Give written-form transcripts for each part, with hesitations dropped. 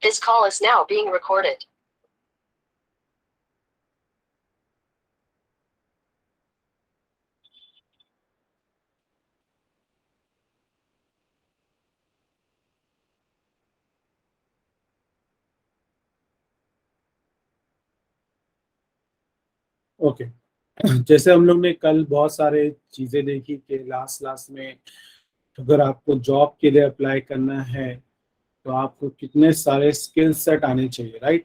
This call is now being recorded. Okay जैसे हम लोग ने कल बहुत सारे चीजें देखी कि लास्ट में अगर आपको जॉब के लिए अप्लाई करना है तो आपको कितने सारे स्किल सेट आने चाहिए, राइट।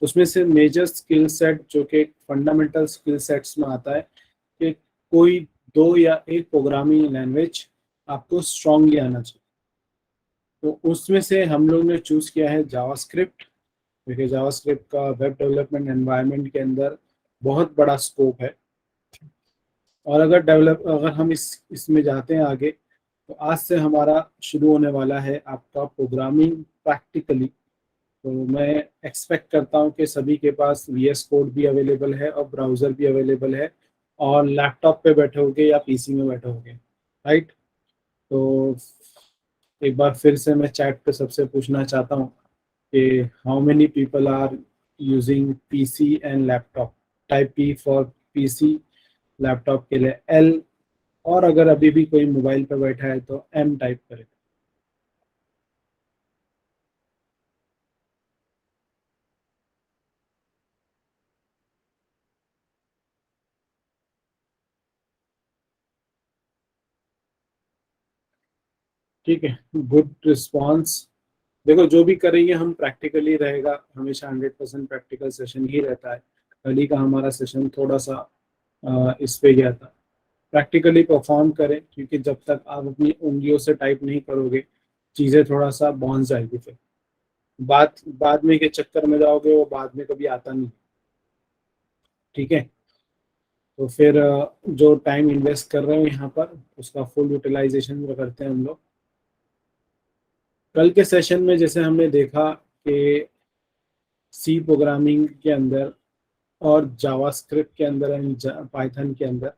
उसमें से मेजर स्किल सेट जो कि फंडामेंटल स्किल सेट्स में आता है कि कोई दो या एक प्रोग्रामिंग लैंग्वेज आपको स्ट्रांगली आना चाहिए। तो उसमें से हम लोग ने चूज किया है जावास्क्रिप्ट, क्योंकि जावास्क्रिप्ट का वेब डेवलपमेंट एनवायरनमेंट के अंदर बहुत बड़ा स्कोप है। और अगर हम इसमें जाते हैं आगे, तो आज से हमारा शुरू होने वाला है आपका प्रोग्रामिंग प्रैक्टिकली। तो मैं एक्सपेक्ट करता हूँ कि सभी के पास VS कोड भी अवेलेबल है और ब्राउज़र भी अवेलेबल है, और लैपटॉप पे बैठे होगे या PC में बैठे होगे, राइट। तो एक बार फिर से मैं चैट पे सबसे पूछना चाहता हूँ कि how many people are using PC and laptop. Type P for PC, laptop के लिए L, और अगर अभी भी कोई मोबाइल पे बैठा है तो M टाइप करें। ठीक है, गुड रिस्पॉन्स। देखो जो भी करेंगे हम प्रैक्टिकली रहेगा, हमेशा 100% प्रैक्टिकल सेशन ही रहता है। कल ही का हमारा सेशन थोड़ा सा इस पे गया था। प्रैक्टिकली परफॉर्म करें, क्योंकि जब तक आप अपनी उंगलियों से टाइप नहीं करोगे चीज़ें थोड़ा सा बॉन्स जाएगी। फिर बाद में के चक्कर में जाओगे, वो बाद में कभी आता नहीं। ठीक है, तो फिर जो टाइम इन्वेस्ट कर रहे हो यहाँ पर उसका फुल यूटिलाइजेशन करते हैं हम लोग। कल के सेशन में जैसे हमने देखा कि सी प्रोग्रामिंग के अंदर और जावास्क्रिप्ट के अंदर एंड पाइथन के अंदर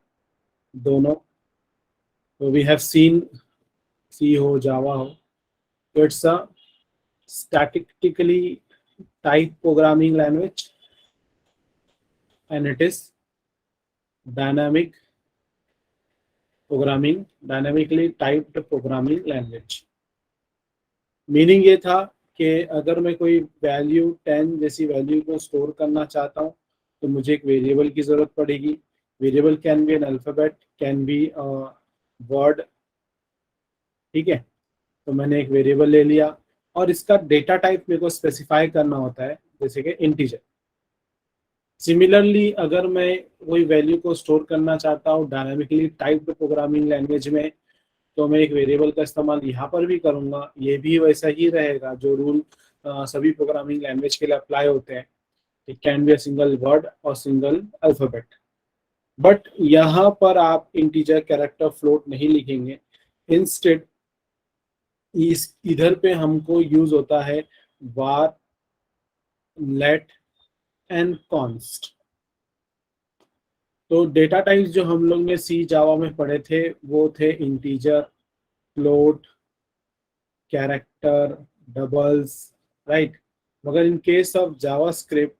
दोनों, तो वी हैव सीन सी हो जावा हो, तो it's a statically type programming language and it is dynamic dynamically typed programming language। Meaning ये था कि अगर मैं कोई वैल्यू 10 जैसी वैल्यू को स्टोर करना चाहता हूँ तो मुझे एक वेरिएबल की जरूरत पड़ेगी। Variable can be an alphabet, can be word. ठीक है, तो मैंने एक वेरिएबल ले लिया और इसका डेटा टाइप मेरे को स्पेसिफाई करना होता है, जैसे कि इंटीजर। सिमिलरली अगर मैं कोई वैल्यू को स्टोर करना चाहता हूँ डायनामिकली टाइप्ड प्रोग्रामिंग लैंग्वेज में, तो मैं एक वेरिएबल का इस्तेमाल यहाँ पर भी करूँगा। ये भी वैसा ही रहेगा जो रूल सभी प्रोग्रामिंग लैंग्वेज के लिए अप्लाई होते हैं। It can be a single word और सिंगल अल्फाबेट, बट यहाँ पर आप इंटीजर कैरेक्टर फ्लोट नहीं लिखेंगे। इंस्टेड इस इधर पे हमको यूज होता है var, let एंड const। तो डेटा टाइप्स जो हम लोग ने सी जावा में पढ़े थे वो थे integer, float, character, doubles, right. मगर in case of JavaScript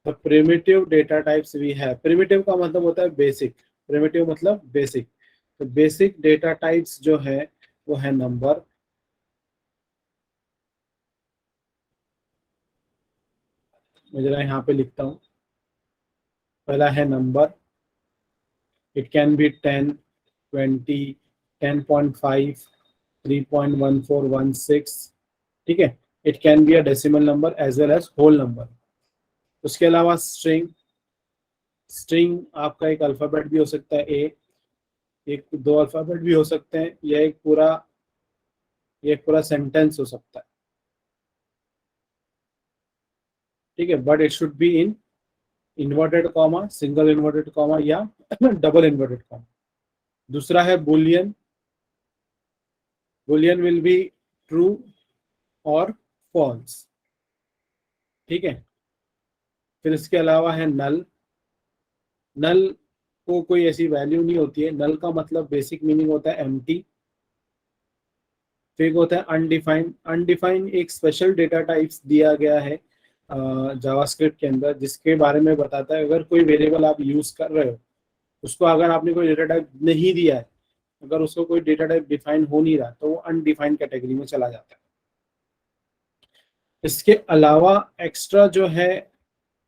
the primitive data types we have. Primitive का मतलब होता है बेसिक, प्रिमिटिव मतलब बेसिक। तो बेसिक डेटा टाइप्स जो है वो है नंबर, मैं जरा यहाँ पे लिखता हूँ। पहला है नंबर, इट कैन बी 10, 20, 10.5, 3.1416। ठीक है, it can be a decimal number as well as whole number. उसके अलावा स्ट्रिंग, स्ट्रिंग आपका एक अल्फाबेट भी हो सकता है, एक दो अल्फाबेट भी हो सकते हैं, या एक पूरा सेंटेंस हो सकता है। ठीक है, but it should be in inverted comma, single inverted comma या डबल इन्वर्टेड कॉमा। दूसरा है Boolean, Boolean will be true और फॉल्स। ठीक है, फिर इसके अलावा है नल। नल को कोई ऐसी वैल्यू नहीं होती है। नल का मतलब बेसिक मीनिंग होता है एम्प्टी। फिर एक होता है अनडिफाइंड। अनडिफाइंड एक स्पेशल डेटा टाइप्स दिया गया है जावास्क्रिप्ट के अंदर, जिसके बारे में बताता है अगर कोई वेरिएबल आप यूज कर रहे हो, उसको अगर आपने कोई डेटा टाइप नहीं दिया है, अगर उसको कोई डेटा टाइप डिफाइन हो नहीं रहा, तो वो अनडिफाइंड कैटेगरी में चला जाता है। इसके अलावा एक्स्ट्रा जो है,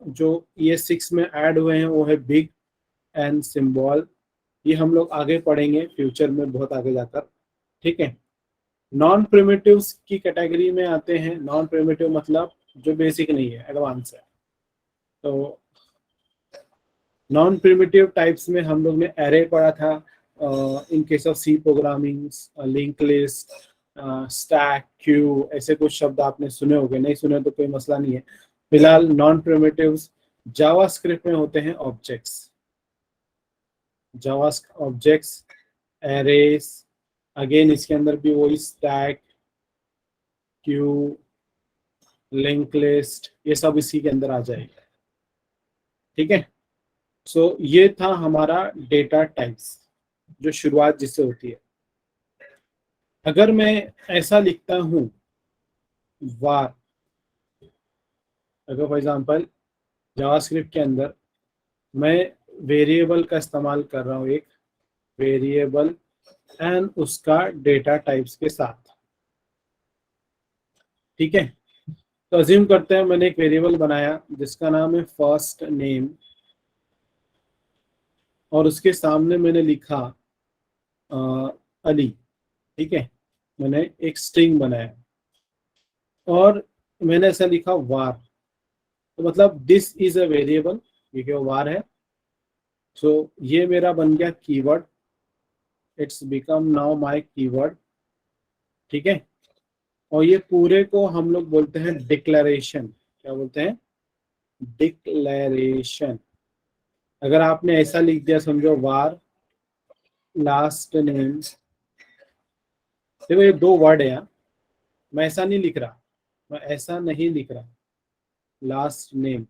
जो ES6 में ऐड हुए हैं, वो है बिग एंड सिंबल। ये हम लोग आगे पढ़ेंगे फ्यूचर में, बहुत आगे जाकर। ठीक है, नॉन प्रिमिटिव्स की कैटेगरी में आते हैं। नॉन प्रिमिटिव मतलब जो बेसिक नहीं है, एडवांस है। तो नॉन प्रिमिटिव टाइप्स में हम लोग ने एरे पढ़ा था, in case of C programming, link list, stack, queue, ऐसे कुछ शब्द आपने सुने होंगे, नहीं सुने तो कोई मसला नहीं है। फिलहाल नॉन प्रिमिटिव्स जावास्क्रिप्ट में होते हैं ऑब्जेक्ट्स, जावा ऑब्जेक्ट्स, एरेस, अगेन इसके अंदर भी वही स्टैक, क्यू, लिंक लिस्ट, ये सब इसी के अंदर आ जाएगा। ठीक है, सो ये था हमारा डेटा टाइप्स, जो शुरुआत जिससे होती है। अगर मैं ऐसा लिखता हूं वार, अगर फॉर एग्जांपल जावास्क्रिप्ट के अंदर मैं वेरिएबल का इस्तेमाल कर रहा हूं, एक वेरिएबल एंड उसका डेटा टाइप्स के साथ। ठीक है, तो अज्यूम करते हैं मैंने एक वेरिएबल बनाया जिसका नाम है फर्स्ट नेम, और उसके सामने मैंने लिखा अली। ठीक है, मैंने एक स्ट्रिंग बनाया और मैंने ऐसा लिखा वार, तो मतलब दिस इज अ वेरिएबल, ये क्या वार है। सो ये मेरा बन गया keyword, it's become now my keyword. ठीक है, और ये पूरे को हम लोग बोलते हैं डिक्लेरेशन। क्या बोलते हैं? डिक्लेरेशन। अगर आपने ऐसा लिख दिया, समझो वार लास्ट नेम, देखो ये दो वर्ड है यहाँ, मैं ऐसा नहीं लिख रहा, मैं ऐसा नहीं लिख रहा लास्ट नेम।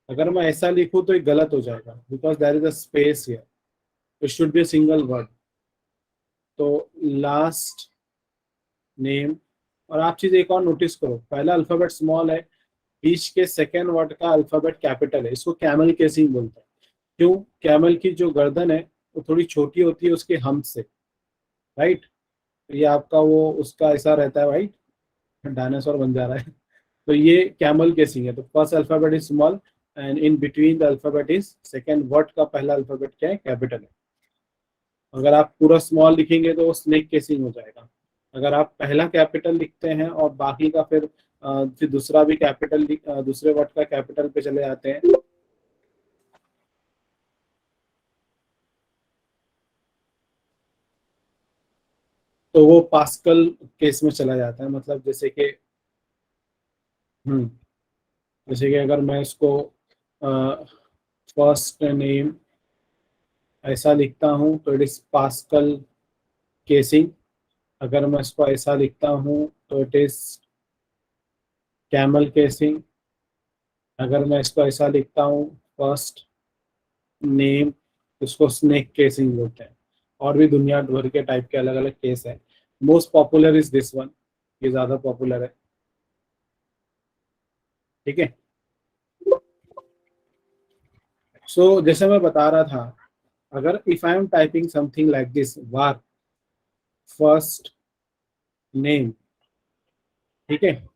अगर मैं ऐसा लिखूं तो ये गलत हो जाएगा, because there is a space here, it should be a single word. तो लास्ट नेम, और आप चीज एक और नोटिस करो, पहला अल्फाबेट स्मॉल है, बीच के सेकेंड वर्ड का अल्फाबेट कैपिटल है। इसको कैमल केसिंग बोलते हैं। क्यों? कैमल की जो गर्दन है वो थोड़ी छोटी होती है उसके हम से, राइट। ये आपका वो उसका ऐसा रहता है, राइट, डायनासोर बन जा रहा है। तो ये कैमल केसिंग है। तो first alphabet is small and in between the alphabet is second word का पहला अल्फाबेट क्या है? कैपिटल है। अगर आप पूरा स्मॉल लिखेंगे तो वो स्नेक केसिंग हो जाएगा। अगर आप पहला कैपिटल लिखते हैं और बाकी का फिर दूसरा भी कैपिटल, दूसरे वर्ड का कैपिटल पे चले जाते हैं, तो वो पास्कल केस में चला जाता है। मतलब हम्म जैसे कि अगर मैं इसको फर्स्ट नेम ऐसा लिखता हूँ तो इट इज पास्कल केसिंग। अगर मैं इसको ऐसा लिखता हूँ तो इट इज कैमल केसिंग। अगर मैं इसको ऐसा लिखता हूँ फर्स्ट नेम, इसको स्नेक केसिंग बोलते हैं। और भी दुनिया भर के टाइप के अलग अलग केस है। Most popular is this one, ये ज्यादा पॉपुलर है। ठीक है, सो जैसे मैं बता रहा था, अगर if I am typing something like this, var first name, ठीक है,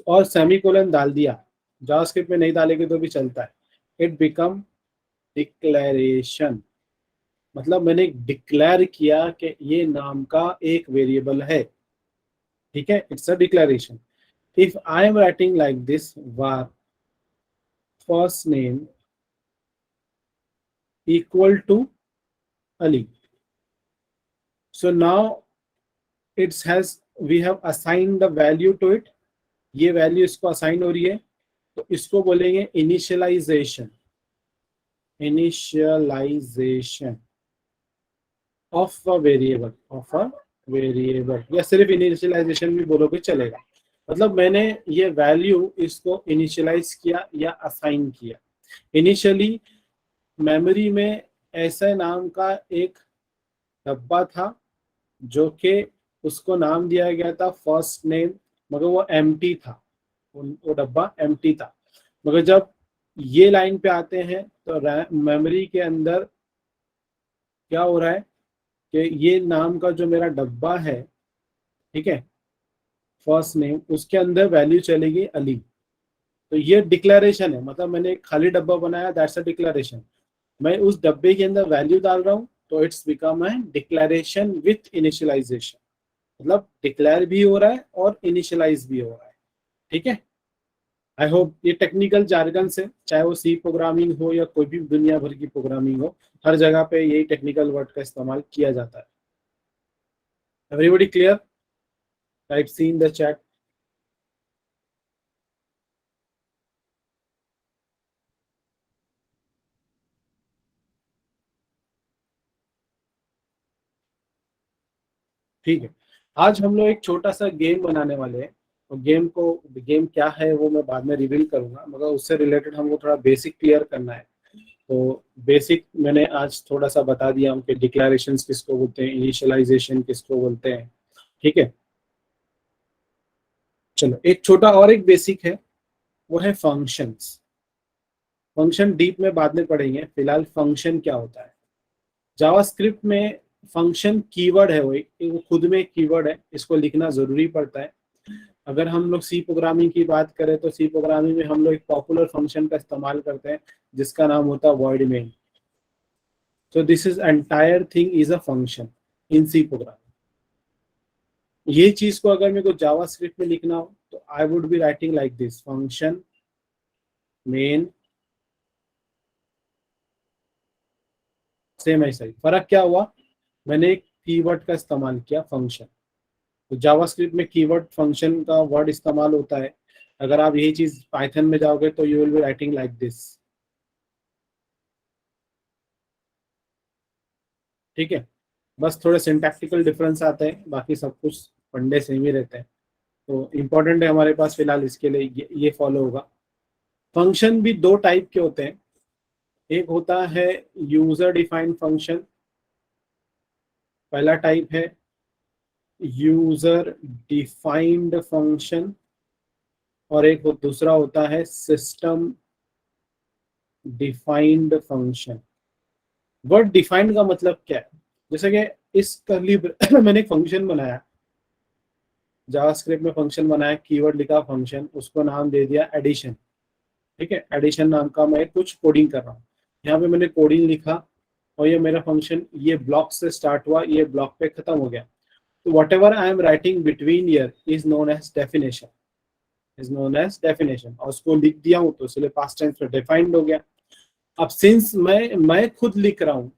और सेमीकोलन डाल दिया, जावास्क्रिप्ट में नहीं डालेंगे तो भी चलता है, इट बिकम डिक्लेरेशन। मतलब मैंने डिक्लेयर किया कि ये नाम का एक वेरिएबल है। ठीक है, it's a declaration. If I am writing like this, var first name equal to Ali, so now it's has we have assign the value to it, ये वैल्यू इसको असाइन हो रही है, तो इसको बोलेंगे initialisation. Initialisation of a variable, of a variable, या सिर्फ इनिशियलाइजेशन भी बोलोगे चलेगा। मतलब मैंने ये वैल्यू इसको इनिशियलाइज किया या असाइन किया। इनिशियली मेमोरी में ऐसे नाम का एक डब्बा था जो कि उसको नाम दिया गया था फर्स्ट नेम, मगर वो एम्प्टी था, वो डब्बा एम्प्टी था। मगर जब ये लाइन पे आते हैं तो मेमोरी के अंदर क्या हो रहा है कि ये नाम का जो मेरा डब्बा है, ठीक है, फर्स्ट नेम, उसके अंदर वैल्यू चलेगी अली। तो ये डिक्लेरेशन है, मतलब मैंने एक खाली डब्बा बनाया, दैट्स अ डिक्लेरेशन। मैं उस डब्बे के अंदर वैल्यू डाल रहा हूँ तो इट्स बिकम है डिक्लेरेशन विथ इनिशियलाइजेशन, मतलब डिक्लेयर भी हो रहा है और इनिशियलाइज भी हो रहा है। ठीक है, आई होप ये टेक्निकल जार्गन से, चाहे वो सी प्रोग्रामिंग हो या कोई भी दुनिया भर की प्रोग्रामिंग हो, हर जगह पे यही टेक्निकल वर्ड का इस्तेमाल किया जाता है। Everybody clear? Type C in the chat. ठीक है, आज हम लोग एक छोटा सा गेम बनाने वाले हैं। और गेम क्या है वो मैं बाद में रिवील करूंगा, मगर उससे रिलेटेड हमको थोड़ा बेसिक क्लियर करना है। तो बेसिक मैंने आज थोड़ा सा बता दिया हूँ कि डिक्लेरेशंस किसको बोलते हैं, इनिशियलाइजेशन किसको बोलते हैं। ठीक है, चलो एक छोटा और एक बेसिक है, वो है फंक्शंस। फंक्शन डीप में बाद में पढ़ेंगे, फिलहाल फंक्शन क्या होता है। जावास्क्रिप्ट में फंक्शन कीवर्ड है, वो खुद में कीवर्ड है, इसको लिखना जरूरी पड़ता है। अगर हम लोग सी प्रोग्रामिंग की बात करें तो सी प्रोग्रामिंग में हम लोग एक पॉपुलर फंक्शन का इस्तेमाल करते हैं जिसका नाम होता है void main. So this is entire thing is a function in C program. ये चीज को अगर मेरे को जावास्क्रिप्ट में लिखना हो तो I would be writing like this, function main. Same ऐसा ही, फर्क क्या हुआ, मैंने एक कीवर्ड का इस्तेमाल किया फंक्शन। तो जावास्क्रिप्ट में कीवर्ड फंक्शन का वर्ड इस्तेमाल होता है। अगर आप यही चीज पाइथन में जाओगे तो you will be writing like this. ठीक है, बस थोड़े सिंटैक्टिकल डिफरेंस आते हैं, बाकी सब कुछ फंडे सेम ही रहते हैं। तो इम्पोर्टेंट है हमारे पास फिलहाल इसके लिए ये फॉलो होगा। फंक्शन भी दो टाइप के होते हैं, एक होता है यूजर डिफाइंड फंक्शन, पहला टाइप है यूजर डिफाइंड फंक्शन, और एक दूसरा होता है system defined function. Word defined का मतलब क्या है, जैसे कि इस कर्ली मैंने एक फंक्शन बनाया, जावास्क्रिप्ट में फंक्शन बनाया, कीवर्ड लिखा फंक्शन, उसको नाम दे दिया एडिशन। ठीक है, एडिशन नाम का मैं कुछ कोडिंग कर रहा हूँ, यहाँ पे मैंने कोडिंग लिखा और ये मेरा फंक्शन ये ब्लॉक से स्टार्ट हुआ, ये ब्लॉक पे खत्म हो गया। तो whatever I am writing between here is known as definition, is known as definition, और उसको लिख दिया हूँ तो इसलिए पास्ट टेंस में डिफाइंड हो गया। अब सिंस मैं खुद लिख रहा हूँ,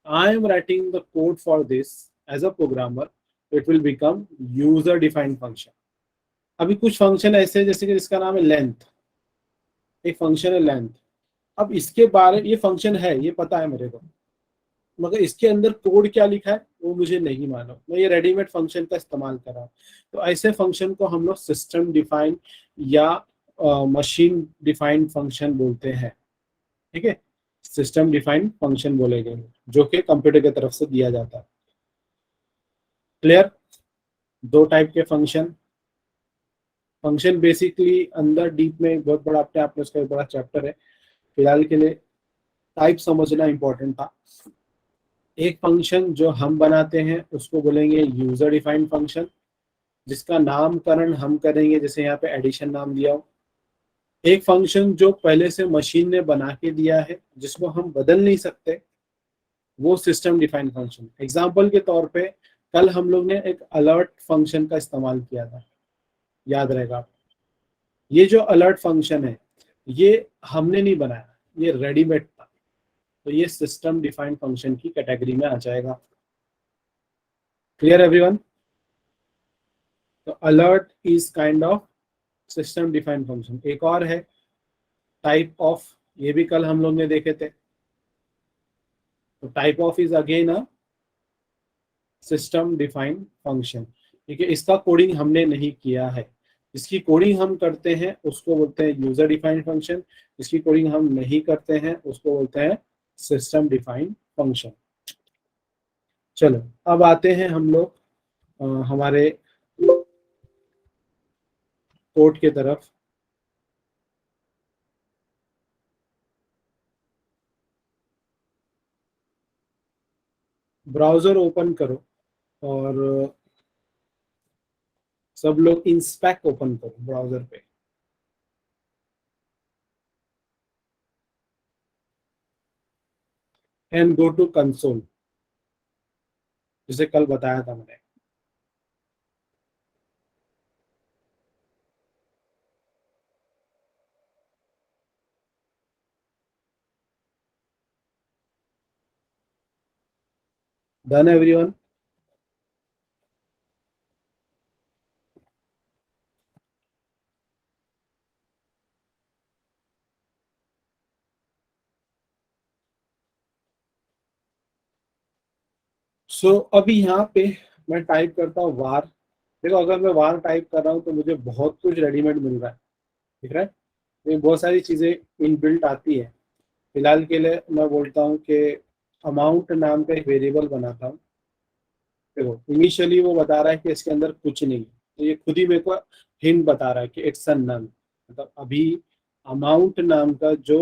I am writing the code for this as a programmer, it will become user defined function. अभी कुछ फंक्शन ऐसे जैसे कि इसका नाम है लेंथ, एक फंक्शन है लेंथ। अब इसके बारे, ये फंक्शन है ये पता है मेरे को, मगर इसके अंदर कोड क्या लिखा है वो मुझे नहीं मालूम, मैं ये रेडीमेड फंक्शन का इस्तेमाल कर रहा हूँ। तो ऐसे फंक्शन को हम लोग सिस्टम डिफाइंड या मशीन डिफाइंड फंक्शन बोलते हैं। ठीक है, सिस्टम डिफाइंड फंक्शन बोले गए जो कि कंप्यूटर की तरफ से दिया जाता है। क्लियर? दो टाइप के फंक्शन। फंक्शन बेसिकली अंदर डीप में बहुत बड़ा, अपने आप में उसका एक बड़ा चैप्टर है, फिलहाल के लिए टाइप समझना इंपॉर्टेंट था। एक फंक्शन जो हम बनाते हैं उसको बोलेंगे यूजर डिफाइंड फंक्शन, जिसका नामकरण हम करेंगे, जैसे यहाँ पे एडिशन नाम दिया हो। एक फंक्शन जो पहले से मशीन ने बना के दिया है जिसको हम बदल नहीं सकते, वो सिस्टम डिफाइंड फंक्शन। एग्जाम्पल के तौर पे कल हम लोग ने एक अलर्ट फंक्शन का इस्तेमाल किया था, याद रहेगा। ये जो अलर्ट फंक्शन है ये हमने नहीं बनाया, ये रेडीमेड था, तो ये सिस्टम डिफाइंड फंक्शन की कैटेगरी में आ जाएगा। Clear everyone? तो alert is kind of system defined function. एक और है टाइप ऑफ, ये भी कल हम लोग ने देखे थे। तो type of is again a system defined function. ठीक है, इसका कोडिंग हमने नहीं किया है, इसकी कोडिंग हम करते हैं उसको बोलते हैं यूजर डिफाइंड फंक्शन, इसकी कोडिंग हम नहीं करते हैं उसको बोलते हैं सिस्टम डिफाइंड फंक्शन। चलो अब आते हैं हम लोग हमारे कोड की तरफ। ब्राउजर ओपन करो और सब लोग इंस्पेक्ट ओपन करो ब्राउजर पे। एंड गो टू कंसोल, जिसे कल बताया था मैंने। Done everyone? सो अभी यहाँ पे मैं टाइप करता हूँ वार। देखो, अगर मैं वार टाइप कर रहा हूँ तो मुझे बहुत कुछ रेडीमेड मिल रहा है, ठीक है। ये बहुत सारी चीजें इनबिल्ट आती है। फिलहाल के लिए मैं बोलता हूँ कि अमाउंट नाम का एक वेरिएबल बनाता हूँ। देखो, इनिशियली वो बता रहा है कि इसके अंदर कुछ नहीं है, तो ये खुद ही मेरे को हिंट बता रहा है कि इट्स अ नल। मतलब अभी अमाउंट नाम का जो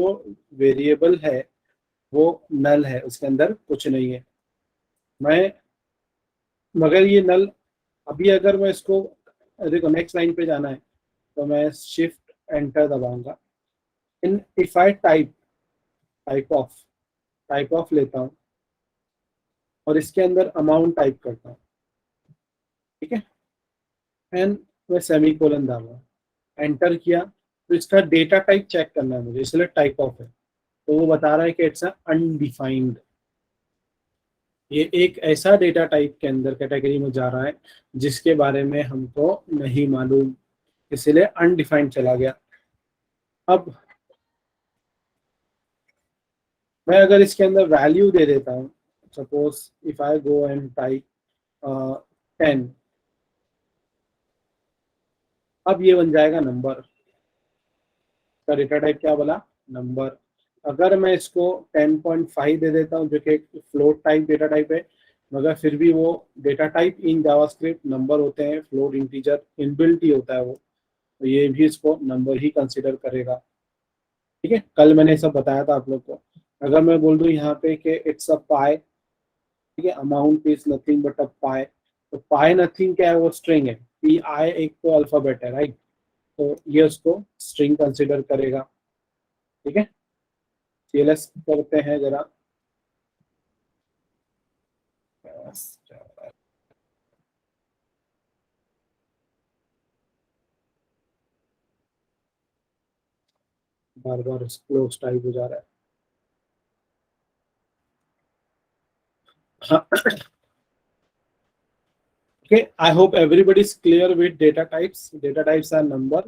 वेरिएबल है वो नल है, उसके अंदर कुछ नहीं है। मैं मगर ये नल, अभी अगर मैं इसको, देखो नेक्स्ट लाइन पे जाना है तो मैं शिफ्ट एंटर दबाऊंगा। In if I type of लेता हूँ और इसके अंदर अमाउंट टाइप करता हूँ, ठीक है। एंड मैं सेमी कोलन डालूंगा, एंटर किया तो इसका डेटा टाइप चेक करना है मुझे, इसलिए टाइप ऑफ है। तो वो बता रहा है कि इट्स अनडिफाइंड। ये एक ऐसा डेटा टाइप के अंदर कैटेगरी में जा रहा है जिसके बारे में हमको नहीं मालूम, इसलिए अनडिफाइंड चला गया। अब मैं अगर इसके अंदर वैल्यू दे देता हूँ, suppose if I go and type 10, अब ये बन जाएगा नंबर। का डेटा टाइप क्या बोला? नंबर। अगर मैं इसको 10.5 दे देता हूँ, जो कि एक फ्लोट टाइप डेटा टाइप है, मगर फिर भी वो data type in JavaScript number होते हैं, फ्लोट इंटीजर इनबिल्ट ही होता है वो, तो ये भी इसको नंबर ही कंसिडर करेगा, ठीक है। कल मैंने सब बताया था आप लोग को। अगर मैं बोल दूं यहाँ पे कि इट्स अ पाई, ठीक है, अमाउंट इज नथिंग बट अ पाई, तो पाई नथिंग क्या है? वो स्ट्रिंग है। पी आई एक तो अल्फाबेट है, राइट, तो ये उसको स्ट्रिंग कंसिडर करेगा, ठीक है। सीएलएस करते हैं जरा। बार बार क्लोज टाइप हो जा रहा है। Okay, I hope everybody is clear with data types. Data types are number,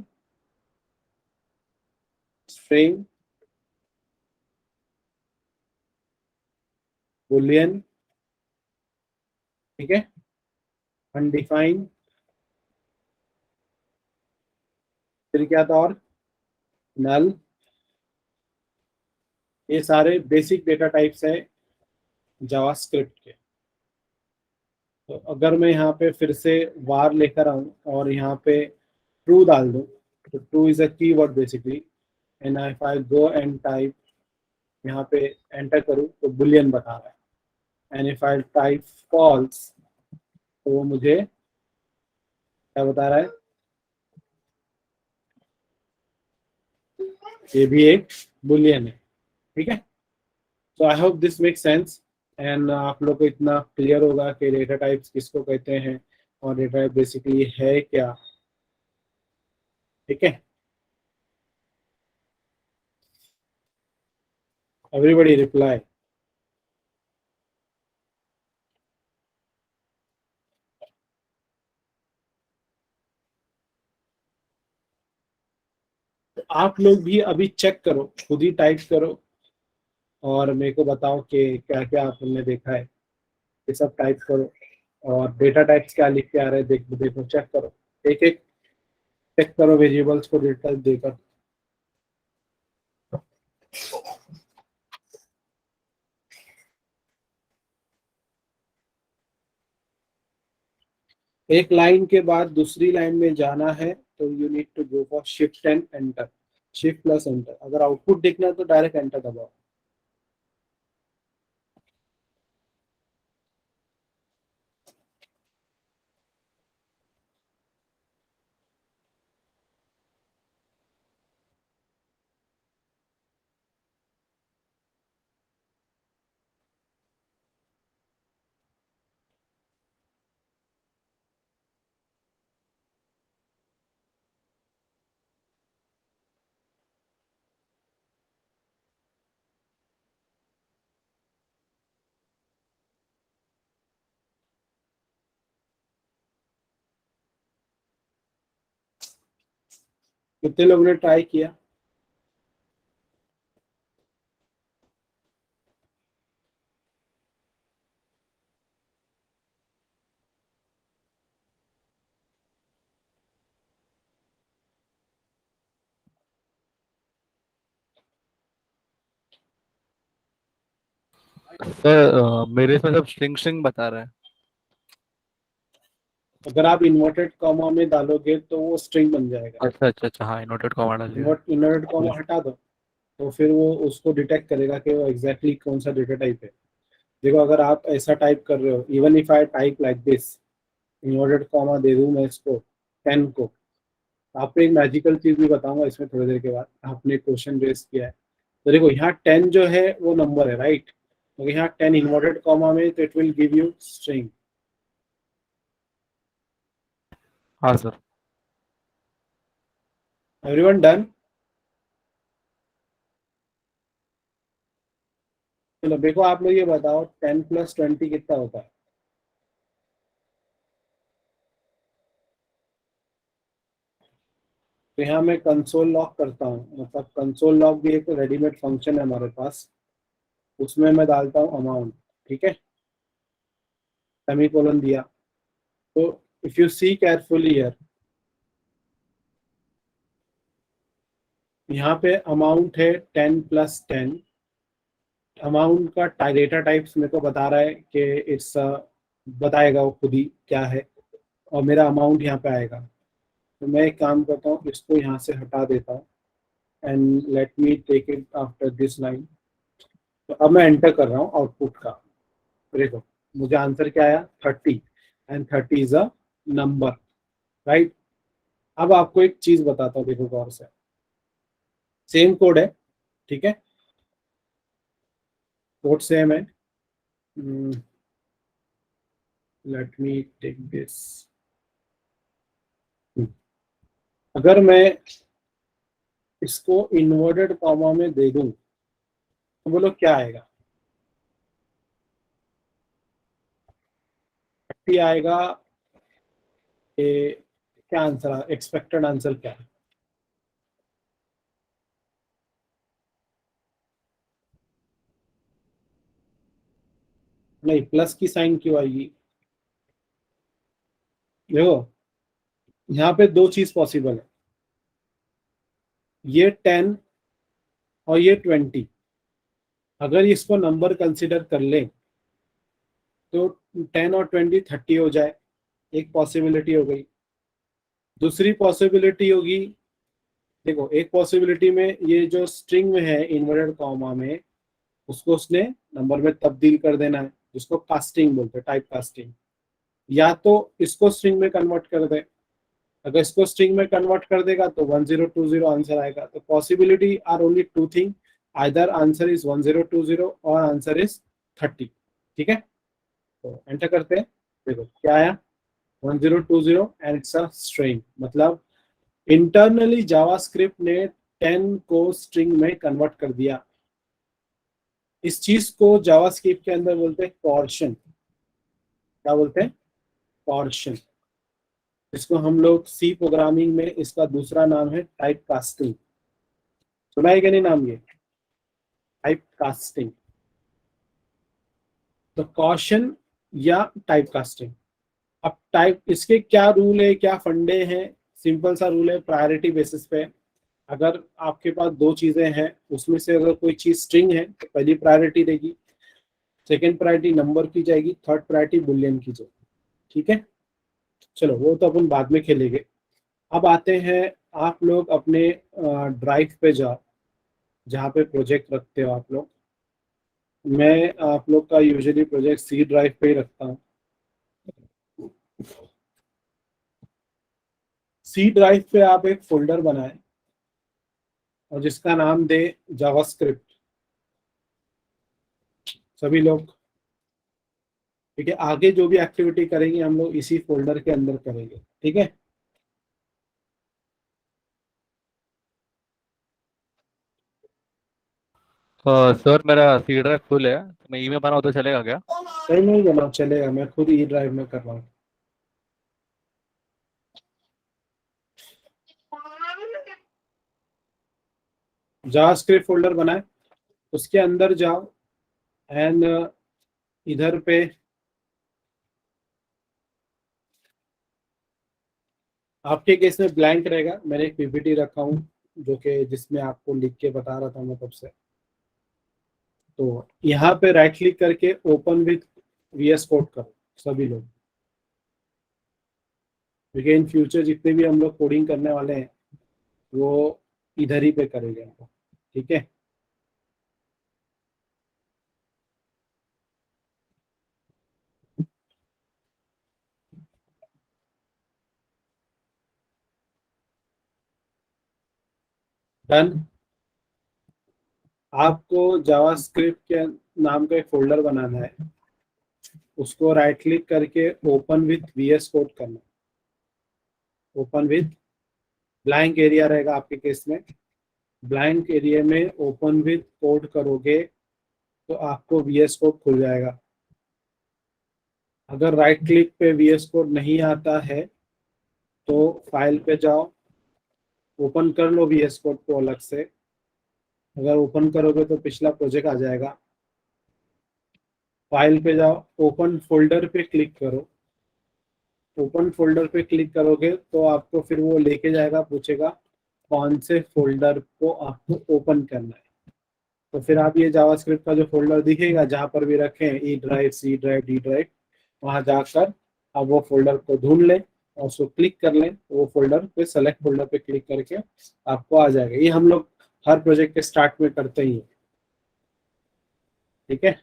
string, boolean, ठीक है, undefined, फिर क्या था और? null। ये सारे बेसिक डेटा टाइप्स हैं जावास्क्रिप्ट के। तो अगर मैं यहाँ पे फिर से var लेकर आऊँ और यहाँ पे true डाल दूँ, तो true is a keyword basically, and if I go and type, यहाँ पे एंटर करूँ तो boolean बता रहा है, and if I type false तो वो मुझे क्या बता रहा है? ये भी एक बुलियन है, ठीक है। So I hope this make sense, and आप लोग को इतना क्लियर होगा कि डेटा टाइप्स किसको कहते हैं और डेटा टाइप बेसिकली है क्या, ठीक है। Everybody reply. तो आप लोग भी अभी चेक करो, खुद ही टाइप करो और मेरे को बताओ कि क्या क्या आपने देखा है। ये सब टाइप करो और डेटा टाइप्स क्या लिख के आ रहे हैं देखो देखो, चेक करो, एक एक चेक करो वेरिएबल्स को डेटा देकर। एक लाइन के बाद दूसरी लाइन में जाना है तो you need to go for shift and enter, shift plus enter. अगर आउटपुट देखना है तो डायरेक्ट एंटर दबाओ। कितने लोगों ने ट्राई किया? सर मेरे इसमें सब स्ट्रिंग स्ट्रिंग बता रहा है। अगर आप इन्वर्टेड कॉमा में डालोगे तो वो स्ट्रिंग बन जाएगा। अच्छा अच्छा अच्छा, हाँ इन्वर्टेड कॉमा डालिए। इन्वर्टेड कॉमा हटा दो तो फिर वो उसको डिटेक्ट करेगा कि वो एग्जैक्टली कौन सा डेटा टाइप है। देखो अगर आप ऐसा टाइप कर रहे हो, even if I type like this, inverted comma दे दूं मैं इसको 10 को, आपको एक मैजिकल चीज भी बताऊंगा इसमें थोड़ी देर के बाद। आपने क्वेश्चन रेस किया है तो देखो यहाँ 10 जो है वो नंबर है, राइट? तो यहाँ 10 इन्वर्टेड कॉमा में तो it will give you string. हाँ सर। Everyone done? चलो देखो आप लोग ये बताओ 10 प्लस 20 कितना होता है? तो यहाँ मैं कंसोल लॉग करता हूँ, मतलब कंसोल लॉग भी एक रेडीमेड फंक्शन है हमारे पास, उसमें मैं डालता हूँ अमाउंट, ठीक है, सेमीकोलन दिया। तो if you see carefully here, यहाँ पे अमाउंट है 10 प्लस 10। अमाउंट का डेटा टाइप्स मेरे को बता रहा है कि इट्स बताएगा वो खुद ही क्या है, और मेरा अमाउंट यहाँ पे आएगा। तो मैं एक काम करता हूँ, इसको यहाँ से हटा देता हूँ and let me take it after this line. तो अब मैं एंटर कर रहा हूँ आउटपुट का। देखो मुझे आंसर क्या आया, 30, and 30 is a number, right? अब आपको एक चीज बताता हूँ, देखो गौर से, सेम कोड है, ठीक है, कोड सेम है। Let me take this. अगर मैं इसको इन्वर्टेड कॉमा में दे दूं तो बोलो क्या आएगा? 30 आएगा। ये क्या आंसर, एक्सपेक्टेड आंसर क्या है? नहीं, प्लस की साइन क्यों आएगी? देखो यहाँ पे दो चीज पॉसिबल है, ये 10 और ये 20। अगर इसको नंबर कंसिडर कर ले तो 10 और 20 30 हो जाए, एक पॉसिबिलिटी हो गई। दूसरी पॉसिबिलिटी होगी, देखो एक पॉसिबिलिटी में ये जो स्ट्रिंग में है इन्वर्टेड कॉमा में, उसको उसने नंबर में तब्दील कर देना है, जिसको कास्टिंग बोलते हैं, टाइप कास्टिंग। या तो इसको स्ट्रिंग में कन्वर्ट कर दे। अगर इसको स्ट्रिंग में कन्वर्ट कर देगा तो 1020 आंसर आएगा। तो possibility are only two thing, either answer is 1020 और आंसर इज 30, ठीक है? तो एंटर करते हैं, देखो क्या आया, 1020 एंड इट्स अ स्ट्रिंग। मतलब इंटरनली जावास्क्रिप्ट ने 10 को स्ट्रिंग में कन्वर्ट कर दिया। इस चीज को जावास्क्रिप्ट के अंदर बोलते हैं टॉर्शन। क्या बोलते हैं? टॉर्शन। इसको हम लोग सी प्रोग्रामिंग में, इसका दूसरा नाम है टाइप कास्टिंग। सुना है कि नहीं नाम, ये टाइप कास्टिंग। तो कॉशन या टाइप कास्टिंग। अब टाइप, इसके क्या रूल है, क्या फंडे हैं? सिंपल सा रूल है, प्रायोरिटी बेसिस पे। अगर आपके पास दो चीजें हैं, उसमें से अगर कोई चीज स्ट्रिंग है तो पहली प्रायोरिटी देगी, सेकेंड प्रायोरिटी नंबर की जाएगी, थर्ड प्रायोरिटी बुलियन की जाएगी, ठीक है? चलो वो तो अपन बाद में खेलेंगे। अब आते हैं, आप लोग अपने ड्राइव पे जाओ जहाँ पे प्रोजेक्ट रखते हो आप लोग। मैं आप लोग का यूजुअली प्रोजेक्ट सी ड्राइव पे ही रखता हूँ। सी ड्राइव पे आप एक फोल्डर बनाएं और जिसका नाम दे जावास्क्रिप्ट, सभी लोग। ठीक है, आगे जो भी एक्टिविटी करेंगे हम लोग इसी फोल्डर के अंदर करेंगे, ठीक है। सर मेरा सी ड्राइव फुल है, तो मैं ईमेल बनाऊँ तो चलेगा क्या? नहीं नहीं जनाब, चलेगा, मैं खुद ई ड्राइव में कर रहा हूँ। जावास्क्रिप्ट फोल्डर बनाए, उसके अंदर जाओ एंड इधर पे आपके केस में ब्लैंक रहेगा। मैंने एक पीपीटी रखा हूँ जो कि जिसमें आपको लिख के बता रहा था मैं तब से। तो यहाँ पे राइट क्लिक करके ओपन विथ वीएस कोड करो सभी लोग, क्योंकि इन फ्यूचर जितने भी हम लोग कोडिंग करने वाले हैं वो इधर ही पे करेंगे हम लोग, ठीक है। डन। आपको जावास्क्रिप्ट के नाम का एक फोल्डर बनाना है, उसको राइट क्लिक करके ओपन विथ वीएस कोड करना। ओपन विथ ब्लैंक एरिया रहेगा आपके केस में, ब्लैंक एरिया में ओपन विथ कोड करोगे तो आपको वीएस कोड खुल जाएगा। अगर राइट क्लिक पे वीएस कोड नहीं आता है तो फाइल पे जाओ, ओपन कर लो वीएस कोड को अलग से। अगर ओपन करोगे तो पिछला प्रोजेक्ट आ जाएगा। फाइल पे जाओ, ओपन फोल्डर पे क्लिक करो। ओपन फोल्डर पे क्लिक करोगे तो आपको फिर वो लेके जाएगा, पूछेगा कौन से फोल्डर को आपको ओपन करना है। तो फिर आप ये जावास्क्रिप्ट का जो फोल्डर दिखेगा जहां पर भी रखें, E drive, C drive, D drive, वहां जाकर आप वो फोल्डर को ढूंढ लें और उसको क्लिक कर लें। वो फोल्डर पे सेलेक्ट फोल्डर पे क्लिक करके आपको आ जाएगा। ये हम लोग हर प्रोजेक्ट के स्टार्ट में करते ही हैं, ठीक है।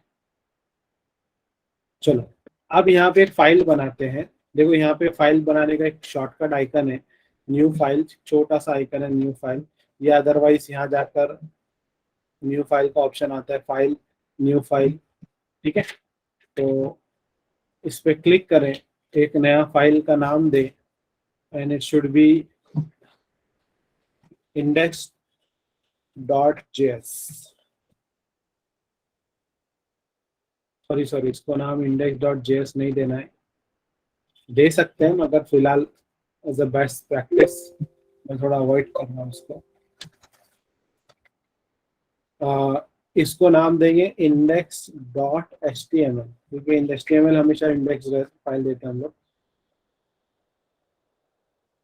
चलो अब यहाँ पे एक फाइल बनाते हैं। देखो यहाँ पे फाइल बनाने का एक शॉर्टकट आइकन है, न्यू फाइल, छोटा सा आइकन है न्यू फाइल। या अदरवाइज यहाँ जाकर न्यू फाइल का ऑप्शन आता है, फाइल, न्यू फाइल, ठीक है। तो इस पे क्लिक करें, एक नया फाइल का नाम दें and it should B index.js। Sorry sorry, इसको नाम index.js नहीं देना है, दे सकते हैं मगर फिलहाल एज अ बेस्ट प्रैक्टिस मैं थोड़ा अवॉइड कर रहा हूँ इसको। इसको नाम देंगे index.html, क्योंकि HTML हमेशा इंडेक्स फाइल देते हैं हम लोग।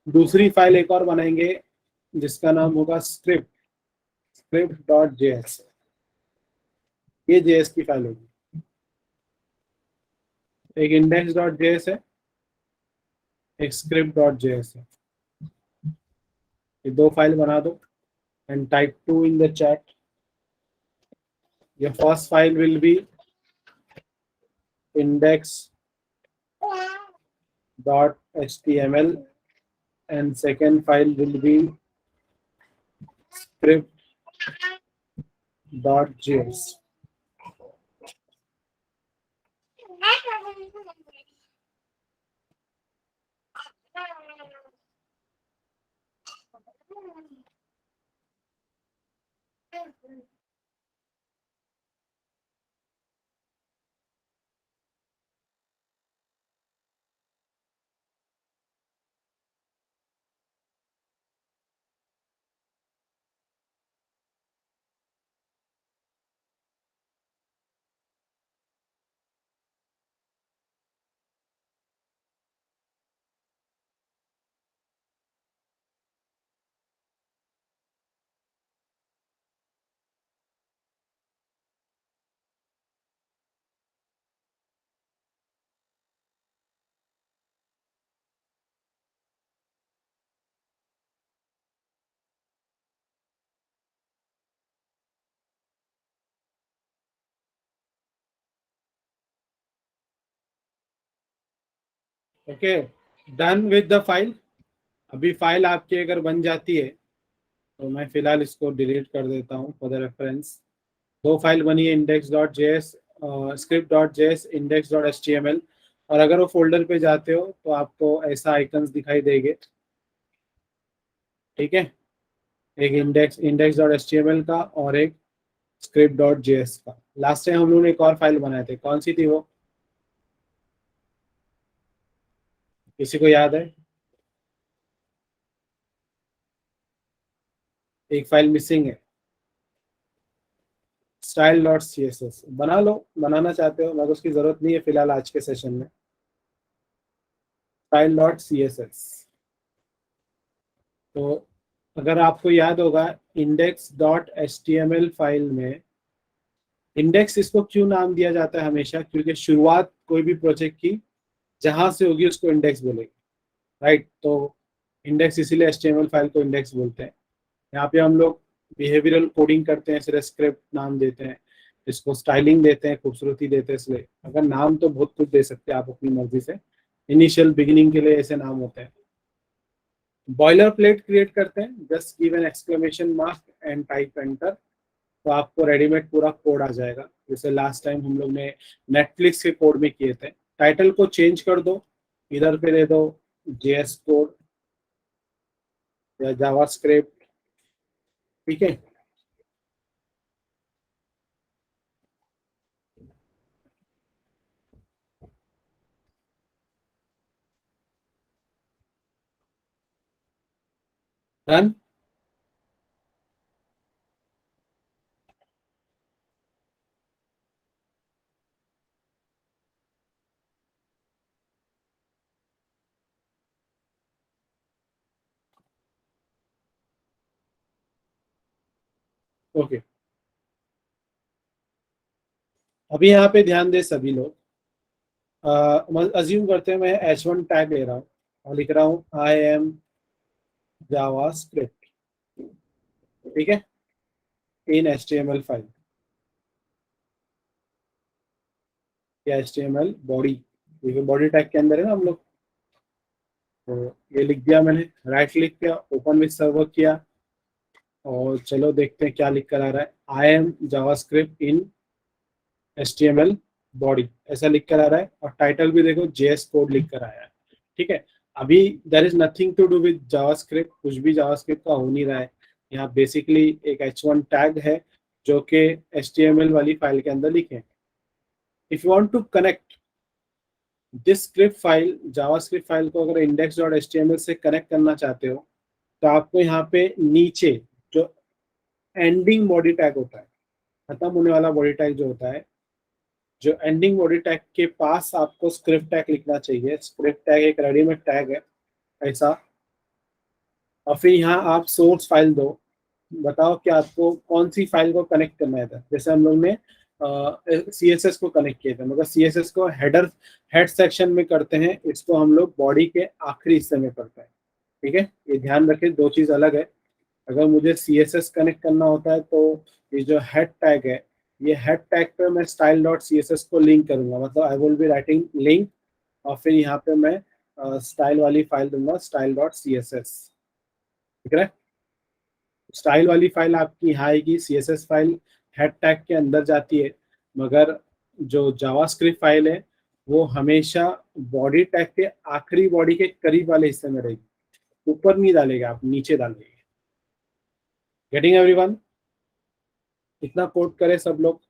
दूसरी फाइल एक और बनाएंगे जिसका नाम होगा script.js। ये जेएस की फाइल होगी। एक index.js है, एक script.js है। ये दो फाइल बना दो and type two in the chat. Your first file will be index.html and second file will be script.js। Okay, done with the file. अभी फाइल आपकी अगर बन जाती है तो मैं फिलहाल इसको डिलीट कर देता हूँ फॉर द रेफरेंस। दो फाइल बनी है, index dot J S, script dot J S, index dot H T M L. और अगर वो फोल्डर पे जाते हो तो आपको ऐसा आइकन्स दिखाई देंगे, ठीक है। एक index dot H T M L का और एक स्क्रिप्ट डॉट जे एस का। लास्ट टाइम हम लोगों ने एक और फाइल बनाए थे, कौन सी थी वो, किसी को याद है? एक फाइल मिसिंग है, style dot C S S. बना लो, बनाना चाहते हो, मगर उसकी जरूरत नहीं है फिलहाल आज के सेशन में। Style dot C S S. तो अगर आपको याद होगा, index dot H T M L file में इंडेक्स इसको क्यों नाम दिया जाता है हमेशा, क्योंकि शुरुआत कोई भी प्रोजेक्ट की जहां से होगी उसको इंडेक्स बोलेंगे, राइट। तो इंडेक्स इसीलिए H T M L file को इंडेक्स बोलते हैं। यहाँ पे हम लोग बिहेवियरल कोडिंग करते हैं, सिर्फ स्क्रिप्ट नाम देते हैं, इसको स्टाइलिंग देते हैं, खूबसूरती देते हैं। इसलिए अगर नाम तो बहुत कुछ दे सकते हैं आप अपनी मर्जी से, इनिशियल बिगिनिंग के लिए ऐसे नाम होते हैं। बॉयलर प्लेट क्रिएट करते हैं, just give an exclamation mark and type enter, तो आपको रेडीमेड पूरा कोड आ जाएगा, जैसे लास्ट टाइम हम लोग ने नेटफ्लिक्स के कोड में किए थे। टाइटल को चेंज कर दो, इधर पे दे दो जेएस कोड या जावास्क्रिप्ट, ठीक है। डन। ओके, अभी यहाँ पे ध्यान दे सभी लोग। अज्यूम करते हैं मैं H1 टैग ले रहा हूँ और लिख रहा हूँ आई एम जावास्क्रिप्ट, ठीक है, इन HTML फाइल या HTML बॉडी, क्योंकि बॉडी टैग के अंदर है ना हम लोग। तो ये लिख दिया मैंने, राइट क्लिक किया, ओपन विथ सर्वर किया, और चलो देखते हैं क्या लिख कर आ रहा है। I am JavaScript in HTML body, ऐसा लिख कर आ रहा है। और टाइटल भी देखो JS कोड लिख कर आया है, ठीक है। अभी there is nothing to do with JavaScript, कुछ भी जावास्क्रिप्ट का हो नहीं रहा है। यहाँ बेसिकली एक H1 टैग है जो कि HTML वाली फाइल के अंदर लिखे। If you want to connect this script file, JavaScript file को अगर index.html से कनेक्ट करना चाहते हो, तो आपको यहाँ पे नीचे जो एंडिंग बॉडी टैग होता है, खत्म होने वाला बॉडी टैग जो होता है, जो एंडिंग बॉडी टैग के पास आपको स्क्रिप्ट टैग लिखना चाहिए। स्क्रिप्ट टैग एक रेडीमेड टैग है ऐसा। और फिर यहाँ आप सोर्स फाइल दो, बताओ कि आपको कौन सी फाइल को कनेक्ट करना है था। जैसे हम लोग ने सी एस एस को कनेक्ट किया था, मगर सी एस एस को हेड सेक्शन में करते हैं, इसको हम लोग बॉडी के आखिरी हिस्से में करते हैं, ठीक है। ये ध्यान रखें, दो चीज अलग है। अगर मुझे सी एस एस कनेक्ट करना होता है तो ये जो हेड टैग है, ये हेड टैग पे मैं style dot C S S को लिंक करूंगा, मतलब I will be writing link, और फिर यहाँ पे मैं स्टाइल वाली फाइल दूंगा, style dot C S S, ठीक है। स्टाइल वाली फाइल आपकी यहाँ आएगी, C S S file head tag के अंदर जाती है, मगर जो जावास्क्रिप्ट फाइल है वो हमेशा बॉडी टैग के आखिरी बॉडी के करीब वाले हिस्से में रहेगी, ऊपर नहीं डालेगा, आप नीचे डालेंगे। Getting everyone? इतना कोड करे सब लोग।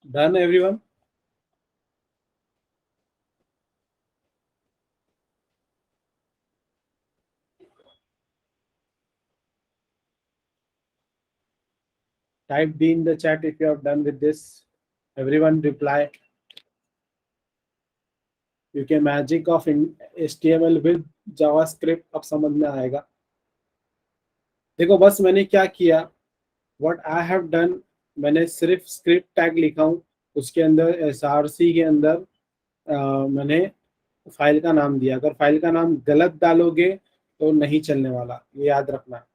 Done everyone? Type D in the chat if you have done with this. Everyone reply. You can magic of HTML with JavaScript अब समझ में आएगा. देखो बस मैंने क्या किया, what I have done, मैंने सिर्फ स्क्रिप्ट टैग लिखा हूँ, उसके अंदर src के अंदर मैंने फाइल का नाम दिया. अगर फाइल का नाम गलत डालोगे तो नहीं चलने वाला, ये याद रखना.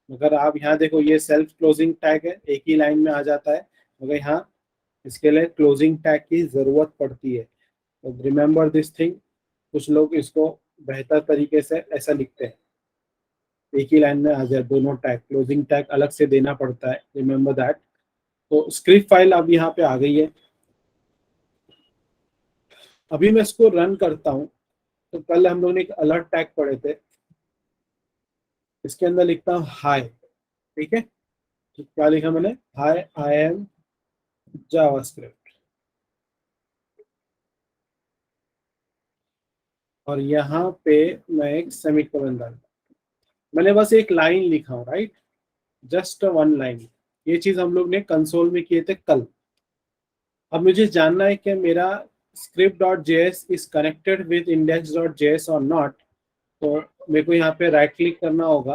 मगर आप यहाँ देखो ये सेल्फ क्लोजिंग टैग है, एक ही लाइन में आ जाता है, मगर यहाँ इसके लिए क्लोजिंग टैग की जरूरत पड़ती है. तो रिमेंबर दिस थिंग. कुछ लोग इसको बेहतर तरीके से ऐसा लिखते हैं, एक ही लाइन में आ जाए दोनों टैग. क्लोजिंग टैग अलग से देना पड़ता है, रिमेंबर दैट. तो स्क्रिप्ट फाइल अब यहाँ पे आ गई है. अभी मैं इसको रन करता हूँ. तो कल हम लोगों ने एक अलर्ट टैग पढ़े थे, इसके अंदर लिखता हूँ हाय. ठीक है, तो क्या लिखा मैंने, हाय आई एम जावास्क्रिप्ट. और यहाँ पे मैं एक सेमीकोलन डालता. मैंने बस एक लाइन लिखा हूँ, राइट, जस्ट वन लाइन. ये चीज हम लोग ने कंसोल में किए थे कल. अब मुझे जानना है कि मेरा script.js is connected with index.js और नॉट. तो मेरे को यहाँ पे राइट क्लिक करना होगा,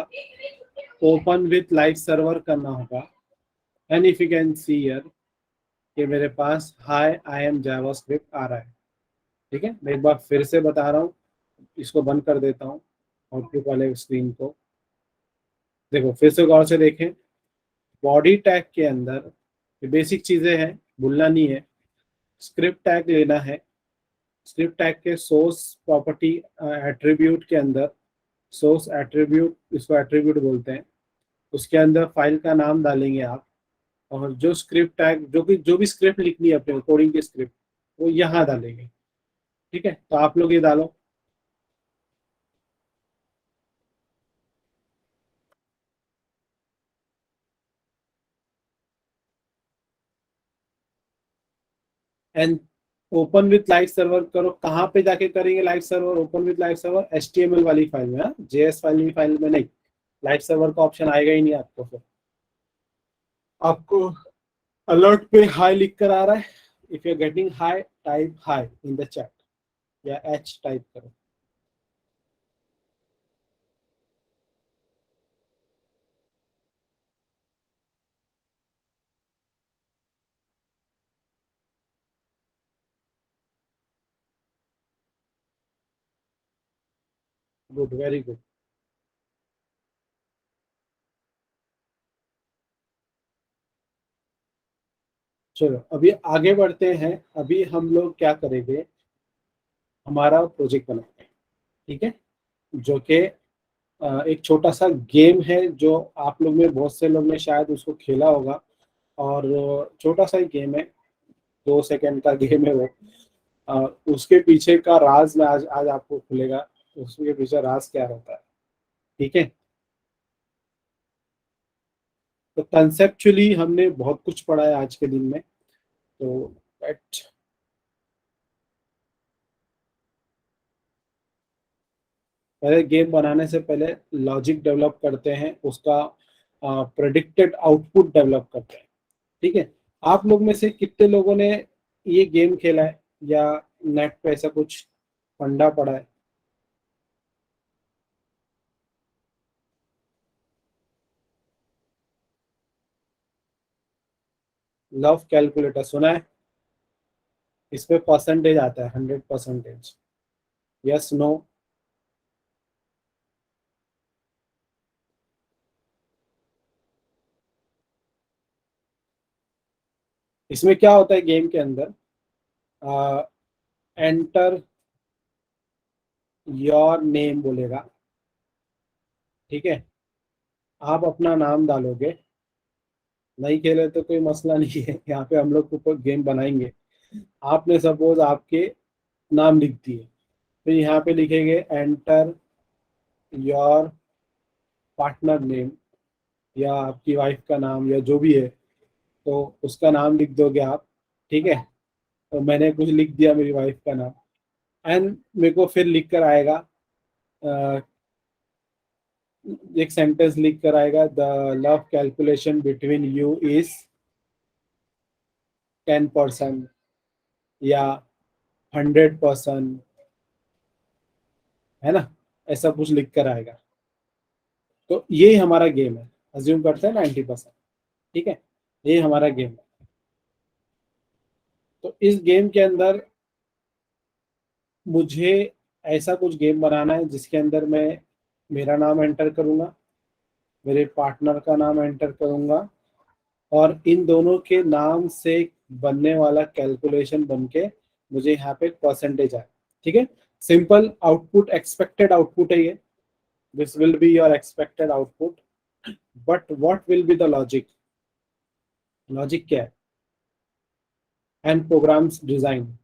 ओपन विथ लाइव सर्वर करना होगा. And if you can see here कि मेरे पास हाय आई एम जावास्क्रिप्ट आ रहा है. ठीक है, मैं एक बार फिर से बता रहा हूँ, इसको बंद कर देता हूँ आउटपुट वाले स्क्रीन को. देखो फिर से गौर से देखें, बॉडी टैग के अंदर बेसिक चीजें हैं, भूलना नहीं है. स्क्रिप्ट टैग लेना है. स्क्रिप्ट टैग के सोर्स प्रॉपर्टी एट्रीब्यूट के अंदर, सोर्स एट्रीब्यूट, इसको एट्रीब्यूट बोलते हैं, उसके अंदर फाइल का नाम डालेंगे आप. और जो स्क्रिप्ट टैग, जो भी स्क्रिप्ट लिखनी है अपने कोडिंग की स्क्रिप्ट, वो यहाँ डालेंगे. ठीक है, तो आप लोग ये डालो. And open with live server करो. कहाँ पे जाके करेंगे live server, open with live server HTML वाली फाइल में, JS फाइल में नहीं. लाइव सर्वर का ऑप्शन आएगा ही नहीं आपको. फिर आपको अलर्ट पे हाई लिख कर आ रहा है. If you are getting hi, type hi in the chat या H टाइप करो. Good, very good. चलो अभी आगे बढ़ते हैं. अभी हम लोग क्या करेंगे, हमारा प्रोजेक्ट बनाएंगे. ठीक है, जो कि एक छोटा सा गेम है, जो आप लोग में बहुत से लोग ने शायद उसको खेला होगा. और छोटा सा ही गेम है, 2 सेकंड का गेम है वो. उसके पीछे का राज में आज आज आपको खुलेगा, उसके पीछे राज क्या रहता है. ठीक है, तो कंसेप्चुअली हमने बहुत कुछ पढ़ा है आज के दिन में. तो पहले गेम बनाने से पहले लॉजिक डेवलप करते हैं, उसका प्रेडिक्टेड आउटपुट डेवलप करते हैं. ठीक है, आप लोग में से कितने लोगों ने ये गेम खेला है या नेट पे ऐसा कुछ फंडा पड़ा है. लव कैलकुलेटर सुना है, इसमें परसेंटेज आता है 100%. Yes, no. इसमें क्या होता है गेम के अंदर, एंटर योर नेम बोलेगा. ठीक है, आप अपना नाम डालोगे. नहीं खेले तो कोई मसला नहीं है, यहाँ पे हम लोग ऊपर गेम बनाएंगे. आपने सपोज आपके नाम लिख दिए, फिर यहाँ पे लिखेंगे एंटर योर पार्टनर नेम, या आपकी वाइफ का नाम या जो भी है, तो उसका नाम लिख दोगे आप. ठीक है, तो मैंने कुछ लिख दिया मेरी वाइफ का नाम. एंड मेरे को फिर लिख कर आएगा, एक सेंटेंस लिख कर आएगा, the love calculation between you is 10% या 100%, है ना, ऐसा कुछ लिख कर आएगा। तो ये हमारा गेम है, अज्यूम करते हैं 90%, ठीक है, ये हमारा गेम है। तो इस गेम के अंदर मुझे ऐसा कुछ गेम बनाना है जिसके अंदर मैं मेरा नाम एंटर करूंगा, मेरे पार्टनर का नाम एंटर करूंगा, और इन दोनों के नाम से बनने वाला कैलकुलेशन बन के मुझे यहाँ पे परसेंटेज आए, ठीक है। सिंपल आउटपुट, एक्सपेक्टेड आउटपुट है ये, this will be your expected output. But what will be the logic, logic क्या है, एंड प्रोग्राम्स डिजाइन।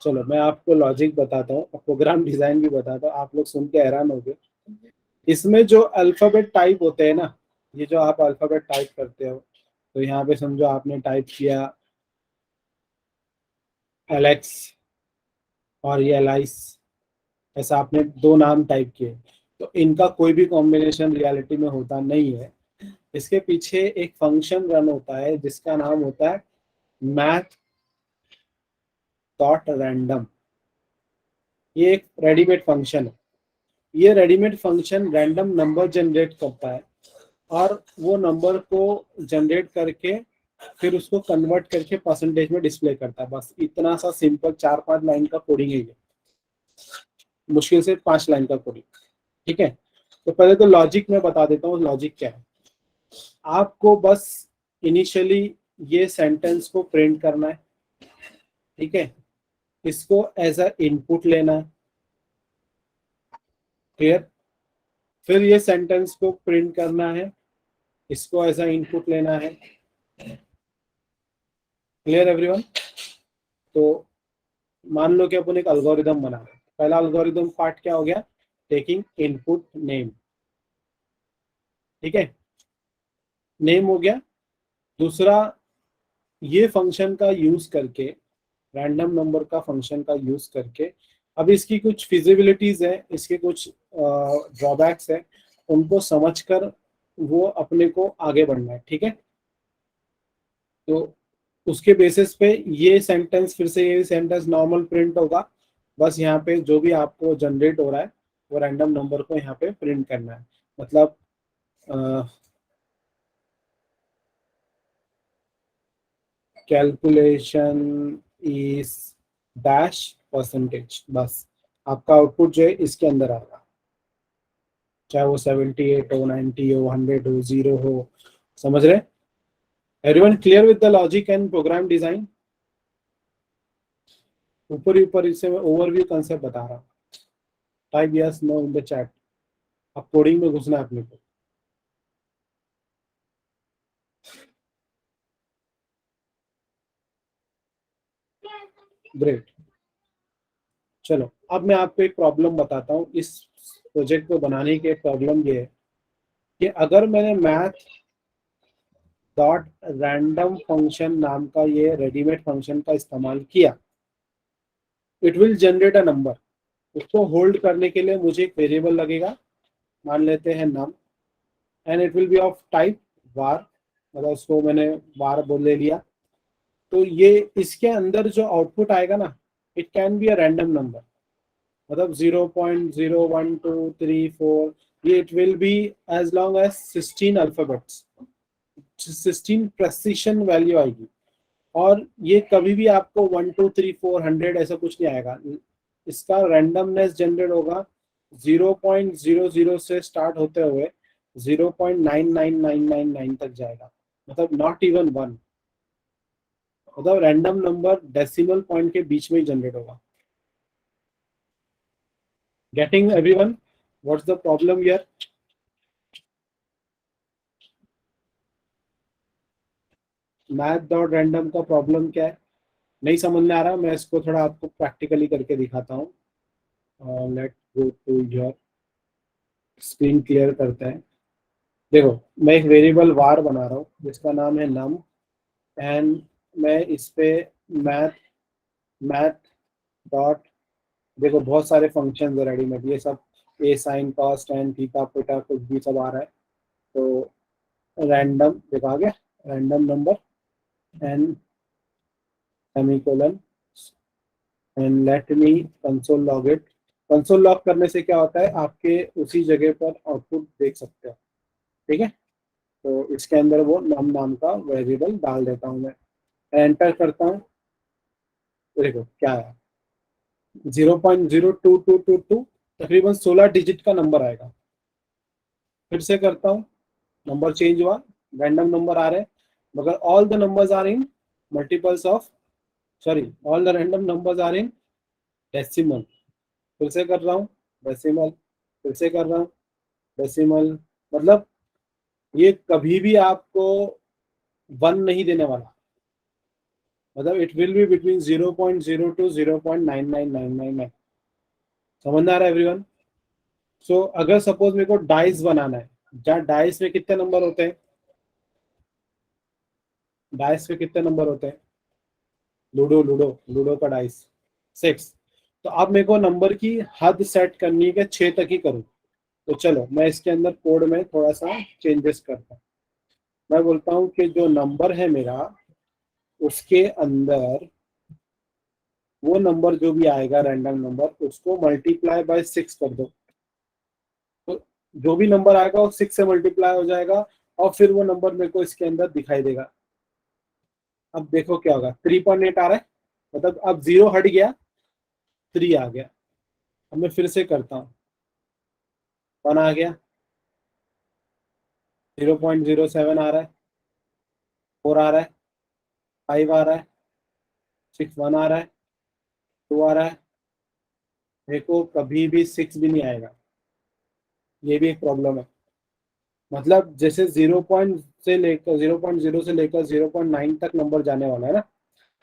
चलो मैं आपको लॉजिक बताता हूँ, प्रोग्राम डिजाइन भी बताता हूँ, आप लोग सुन के हैरान हो गए। इसमें जो अल्फाबेट टाइप होते हैं ना, ये जो आप अल्फाबेट टाइप करते हो, तो यहाँ पे समझो आपने टाइप किया एलेक्स और ये एलाइस, ऐसा आपने दो नाम टाइप किए, तो इनका कोई भी कॉम्बिनेशन रियलिटी में होता नहीं है। इसके पीछे एक फंक्शन रन होता है जिसका नाम होता है मैथ डॉट रैंडम। ये एक रेडीमेड फंक्शन है। ये readymade function random number generate करता है, और वो नंबर को जनरेट करके फिर उसको कन्वर्ट करके परसेंटेज में डिस्प्ले करता है। बस इतना सा सिंपल 4-5 लाइन का कोडिंग है ये, मुश्किल से 5 लाइन का कोडिंग, ठीक है। तो पहले तो लॉजिक में बता देता हूँ लॉजिक क्या है। आपको बस इनिशियली ये सेंटेंस को प्रिंट करना है, ठीक है, इसको एज अ इनपुट लेना है, क्लियर। फिर ये सेंटेंस को प्रिंट करना है, इसको एज अ इनपुट लेना है, क्लियर एवरीवन। तो मान लो कि अपन एक अल्गोरिदम बना रहे हैं। पहला अल्गोरिदम पार्ट क्या हो गया, टेकिंग इनपुट नेम, ठीक है, नेम हो गया। दूसरा, ये फंक्शन का यूज करके, रैंडम नंबर का फंक्शन का यूज करके, अब इसकी कुछ फिजिबिलिटीज है, इसके कुछ ड्रॉबैक्स है, उनको समझकर वो अपने को आगे बढ़ना है, ठीक है। तो उसके बेसिस पे ये सेंटेंस, फिर से ये सेंटेंस नॉर्मल प्रिंट होगा। बस यहाँ पे जो भी आपको जनरेट हो रहा है वो रैंडम नंबर को यहाँ पे प्रिंट करना है। मतलब कैलकुलेशन इज डैश परसेंटेज, बस आपका आउटपुट जो है इसके अंदर आएगा, चाहे वो 78 हो, 90 हो, 100 हो, 0 हो। समझ रहे? Everyone clear with the logic and program design? ऊपर ही ऊपर इससे मैं ओवरव्यू कंसेप्ट बता रहा हूँ। Type yes no in the chat. अब कोडिंग में घुसना है अपने को। ग्रेट। चलो अब मैं आपको एक प्रॉब्लम बताता हूँ। इस प्रोजेक्ट को बनाने के प्रॉब्लम ये है कि अगर मैंने मैथ डॉट रैंडम फंक्शन नाम का ये रेडीमेड फंक्शन का इस्तेमाल किया, it will generate a number. उसको होल्ड करने के लिए मुझे एक वेरिएबल लगेगा, मान लेते हैं num, and it will be of type var, मतलब उसको मैंने var बोल ले लिया। तो ये इसके अंदर जो आउटपुट आएगा ना, it can be a random number, मतलब 0.01234, ये it will be as long as 16 alphabets, 16 precision value आएगी। और ये कभी भी आपको 1 2 3 4 100 ऐसा कुछ नहीं आएगा। इसका रैंडमनेस जनरेट होगा 0.00 से स्टार्ट होते हुए 0.99999 तक जाएगा, मतलब नॉट इवन 1, मतलब रैंडम नंबर डेसिमल पॉइंट के बीच में ही जनरेट होगा। Getting everyone what's the problem here? Math dot random का प्रॉब्लम क्या है? नहीं समझ में आ रहा? मैं इसको थोड़ा आपको प्रैक्टिकली करके दिखाता हूँ। Let go to your screen, clear करते हैं। देखो मैं एक वेरिएबल var बना रहा हूँ जिसका नाम है num, एंड मैं इस पे मैथ डॉट देखो बहुत सारे फंक्शन है रेडीमेड, ये सब ए साइन कॉस टेन थीटा पिटा कुछ भी सब आ रहा है। तो रैंडम देखो आ गया, random number and semicolon and let me console log it. Console log करने से क्या होता है, आपके उसी जगह पर आउटपुट देख सकते हो। ठीक है, तो इसके अंदर वो नम नाम का वेरिएबल डाल देता हूँ मैं, एंटर करता हूँ। देखो क्या है, 0.02222, तकरीबन 16 डिजिट का नंबर आएगा। फिर से करता हूँ, नंबर चेंज हुआ, रैंडम नंबर आ रहे हैं, मगर all the numbers are in multiples of, sorry all the random numbers are in decimal. फिर से कर रहा हूँ डेसिमल, फिर से कर रहा हूँ डेसिमल। मतलब ये कभी भी आपको 1 नहीं देने वाला, मतलब it will be between 0.0 to 0.99999। समझ आ रहा है एवरीवन? सो अगर सपोज मेरे को डाइस बनाना है, जहाँ डाइस में कितने नंबर होते हैं, डाइस में कितने नंबर होते हैं, लूडो लूडो लूडो का डाइस 6। तो अब मेरे को नंबर की हद सेट करनी है कि 6 तक ही करूँ। तो चलो मैं इसके अंदर कोड में थोड़ा सा चेंजेस करता हूँ। मैं बोलता हूँ कि जो नंबर है मेरा, उसके अंदर वो नंबर जो भी आएगा रैंडम नंबर, उसको मल्टीप्लाई बाय 6 कर दो। तो जो भी नंबर आएगा वो 6 से मल्टीप्लाई हो जाएगा, और फिर वो नंबर मेरे को इसके अंदर दिखाई देगा। अब देखो क्या होगा, 3.8 आ रहा है, मतलब अब 0 हट गया, 3 आ गया। अब मैं फिर से करता हूँ, 1 आ गया, 0.07 आ रहा है, 4 आ रहा है, 5 आ रहा है, 6 1 आ रहा है, 2 आ रहा है। देखो कभी भी 6 भी नहीं आएगा, ये भी एक प्रॉब्लम है। मतलब जैसे 0.0 से लेकर 0.9 तक नंबर जाने वाला है ना,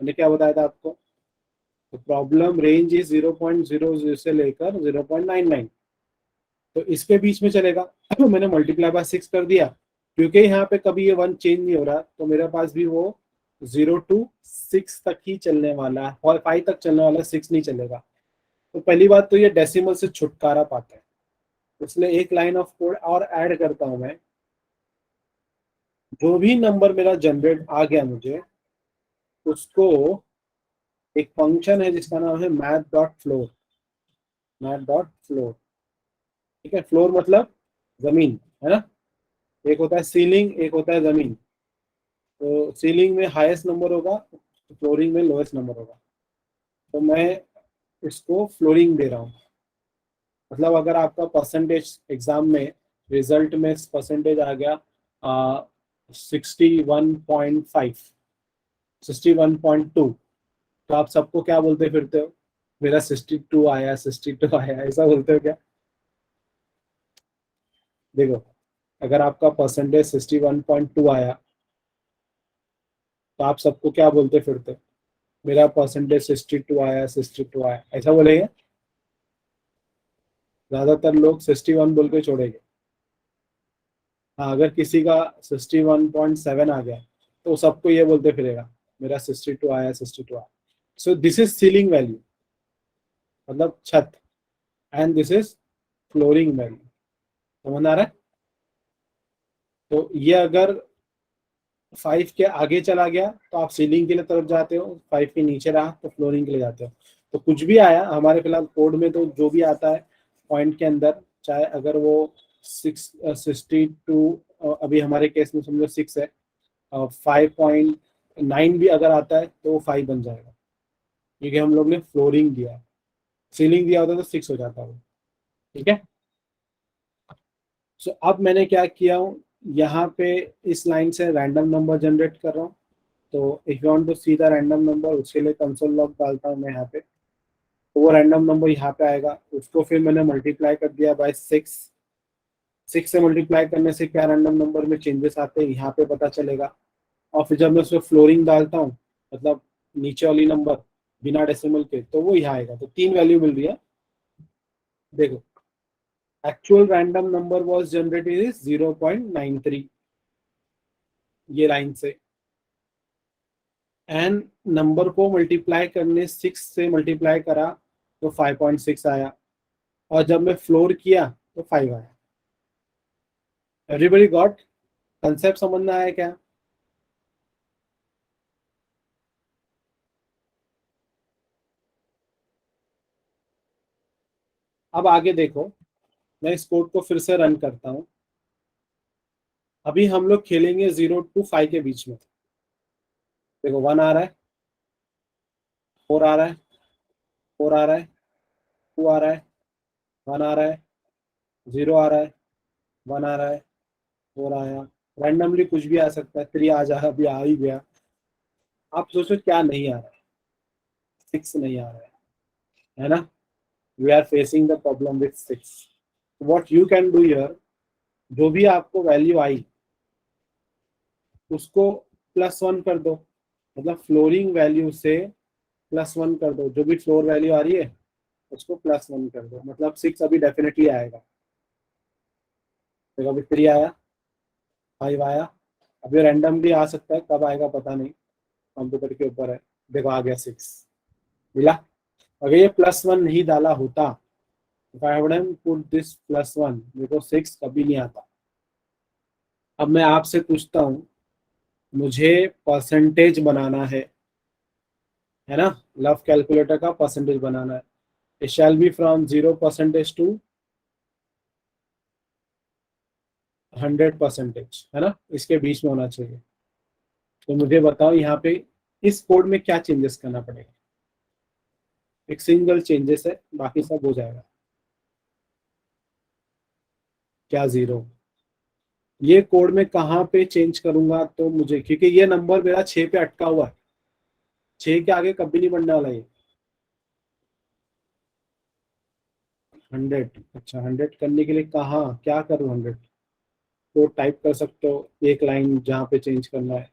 मैंने क्या बताया था आपको, तो प्रॉब्लम रेंज इज 0.00 से लेकर 0.99। तो इसके बीच में चलेगा। तो मैंने मल्टीप्लाई बाय 6 कर दिया, क्योंकि यहाँ पे कभी ये 1 चेंज नहीं हो रहा, तो मेरे पास भी वो 0 to 6 तक ही चलने वाला है, और 5 तक चलने वाला, 6 नहीं चलेगा। तो पहली बात तो ये डेसिमल से छुटकारा पाता है, इसलिए एक लाइन ऑफ कोड और ऐड करता हूं मैं। जो भी नंबर मेरा जनरेट आ गया मुझे, उसको एक फंक्शन है जिसका नाम है math dot floor, math dot floor. ठीक है, फ्लोर मतलब जमीन, है ना। एक होता है सीलिंग, एक होता है जमीन। तो सीलिंग में हाईएस्ट नंबर होगा, तो फ्लोरिंग में लोएस्ट नंबर होगा। तो मैं इसको फ्लोरिंग दे रहा हूँ। मतलब अगर आपका परसेंटेज एग्जाम में, रिजल्ट में परसेंटेज आ गया 61.5, 61.2, तो आप सबको क्या बोलते फिरते हो, मेरा 62 आया, 62 आया, ऐसा बोलते हो क्या? देखो अगर आपका परसेंटेज 61.2 आया, तो आप सबको क्या बोलते फिरते हो, मेरा परसेंटेज 62 आया, 62 आया, ऐसा बोलेंगे? ज्यादातर लोग 61 बोल के छोड़ेंगे। हाँ, अगर किसी का 61.7 आ गया, तो सबको ये बोलते फिरेगा, मेरा 62 आया, 62 आया। So this is ceiling value, मतलब छत, and this is flooring value. समझ आ रहा है? तो ये अगर 5 के आगे चला गया तो आप सीलिंग के लिए तरफ जाते हो, 5 के नीचे रहा तो फ्लोरिंग के लिए जाते हो। तो कुछ भी आया हमारे फिलहाल कोड में, तो जो भी आता है पॉइंट के अंदर, चाहे अगर वो 62, अभी हमारे केस में समझो 6 है, 5.9 भी अगर आता है तो वो 5 बन जाएगा, क्योंकि हम लोग ने फ्लोरिंग दिया है। सीलिंग दिया होता तो 6 हो जाता है। ठीक है, सो अब मैंने क्या किया हूँ, यहाँ पे इस लाइन से रैंडम नंबर जनरेट कर रहा हूँ। तो if you want to see the random number, उसके लिए कंसोल लॉग डालता हूँ मैं यहाँ पे, तो वो रैंडम नंबर यहाँ पे आएगा। उसको फिर मैंने मल्टीप्लाई कर दिया बाय 6। 6 से मल्टीप्लाई करने से क्या रैंडम नंबर में चेंजेस आते हैं यहाँ पे पता चलेगा। और फिर जब मैं उसमें फ्लोरिंग डालता हूँ, मतलब नीचे वाली नंबर बिना डेसिमल के, तो वो यहाँ आएगा। तो 3 वैल्यू मिल रही है। देखो actual random number was generated is 0.93, ये लाइन से, एंड नंबर को मल्टीप्लाई करने 6 से मल्टीप्लाई करा तो 5.6 आया, और जब मैं फ्लोर किया तो 5 आया। एवरीबडी गॉट कंसेप्ट समझ में आया क्या? अब आगे देखो, मैं इस कोड को फिर से रन करता हूं। अभी हम लोग खेलेंगे 0 to 5 के बीच में। देखो 1 आ रहा है, 4 आ रहा है, 4 आ रहा है, 2 आ रहा है, 1 आ रहा है, 0 आ रहा है, 1 आ रहा है, 4 आया, रैंडमली कुछ भी आ सकता है, 3 आ जा, अभी आ ही गया। आप सोचो क्या नहीं आ रहा है? 6 नहीं आ रहा है ना? We are facing the problem with 6। What you can do here, जो भी आपको वैल्यू आई उसको +1 कर दो, मतलब फ्लोरिंग वैल्यू से +1 कर दो। जो भी फ्लोर वैल्यू आ रही है उसको +1 कर दो, मतलब 6 अभी डेफिनेटली आएगा। देखो अभी 3 आया, 5 आया, अभी रैंडमली आ सकता है, कब आएगा पता नहीं, कंप्यूटर के ऊपर है। देखो आ गया 6 मिला। अगर ये +1 नहीं डाला होता, if I hadn't put this +1, मेरे को 6 कभी नहीं आता। अब मैं आपसे पूछता हूँ, मुझे परसेंटेज बनाना है ना? लव कैलकुलेटर का परसेंटेज बनाना है। It shall be from 0% to 100%, है ना? इसके बीच में होना चाहिए। तो मुझे बताओ यहाँ पे इस कोड में क्या चेंजेस करना पड़ेगा? एक सिंगल चेंजेस है, बाकी सब हो जाएगा। क्या 0? ये कोड में कहाँ पे चेंज करूंगा तो मुझे, क्योंकि ये नंबर मेरा 6 पे अटका हुआ है, 6 के आगे कभी नहीं बढ़ने वाला ये। 100, अच्छा 100 करने के लिए कहाँ क्या करूँ? 100 तो टाइप कर सकते हो एक लाइन जहाँ पे चेंज करना है।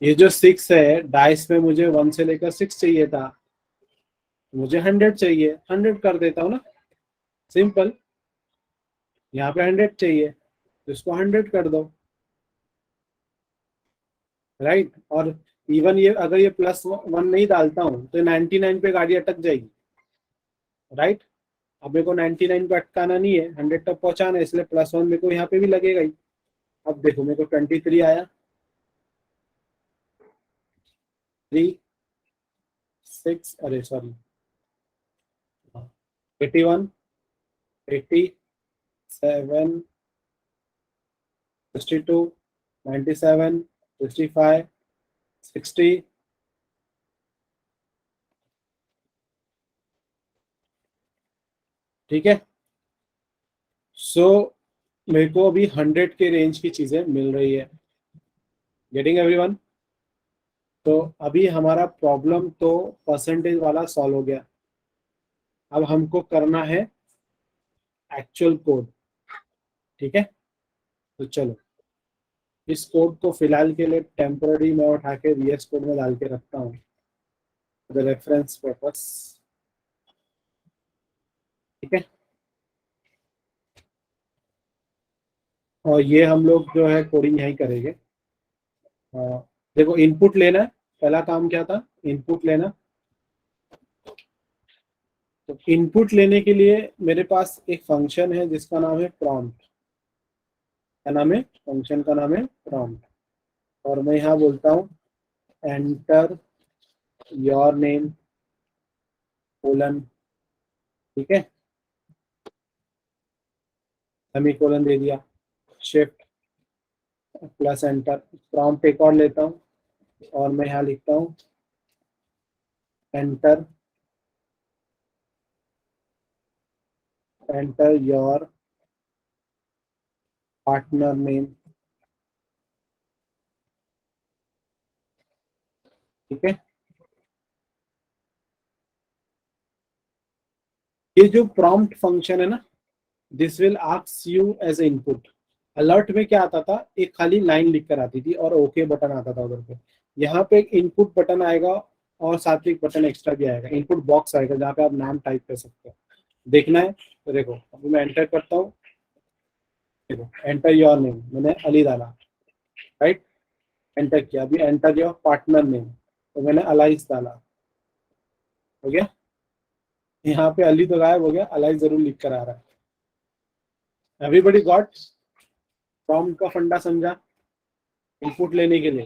ये जो 6 है, डाइस में मुझे 1 से लेकर 6 चाहिए था, मुझे 100 चाहिए, 100 कर देता हूँ ना, सिंपल। यहाँ पे 100 चाहिए तो इसको 100 कर दो, राइट। और इवन ये अगर ये +1 नहीं डालता हूँ तो 99 पे गाड़ी अटक जाएगी, राइट। अब मेरे को 99 पे अटकाना नहीं है, 100 तक पहुंचाना है, इसलिए +1 मेरे को यहाँ पे भी लगेगा ही। अब देखो मेरे को 23 आया, 3, 6, अरे सॉरी, 81, 80, 7, 62, 97, 65, 60, ठीक है। सो मेरे को अभी 100 के रेंज की चीजें मिल रही है। Getting everyone? तो अभी हमारा प्रॉब्लम तो परसेंटेज वाला सॉल्व हो गया। अब हमको करना है एक्चुअल कोड, ठीक है। तो चलो इस कोड को फिलहाल के लिए टेम्पररी मैं उठा के VS कोड में डाल के रखता हूँ, रेफरेंस पर्पस, ठीक है। और ये हम लोग जो है कोडिंग यही करेंगे। देखो इनपुट लेना है, पहला काम क्या था? इनपुट लेना। तो इनपुट लेने के लिए मेरे पास एक फंक्शन है जिसका नाम है प्रॉम्प्ट। क्या नाम है? फंक्शन का नाम है प्रॉम्प्ट। और मैं यहाँ बोलता हूँ एंटर योर नेम कोलन, ठीक है, सेमीकोलन दे दिया, शिफ्ट प्लस एंटर। प्रॉम्प्ट एक और लेता हूँ और मैं यहाँ लिखता हूँ एंटर योर पार्टनर नेम, ठीक है। ये जो प्रॉम्प्ट फंक्शन है ना, this will ask you as input. Alert में क्या आता था? एक खाली लाइन लिख कर आती थी और ओके बटन आता था उधर पे। यहाँ पे एक इनपुट बटन आएगा और साथ ही एक बटन एक्स्ट्रा भी आएगा, इनपुट बॉक्स आएगा जहाँ पे आप नाम टाइप कर सकते हो। देखना है तो देखो, अभी मैं एंटर करता हूँ, देखो एंटर योर नेम, मैंने अली डाला, राइट, एंटर किया। अभी एंटर योर पार्टनर नेम, तो मैंने अलाइस डाला, हो गया। यहाँ पे अली तो गायब हो गया, अलाइस जरूर लिख कर आ रहा है। एवरीबडी गॉट प्रॉम्प्ट का फंडा समझा इनपुट लेने के लिए?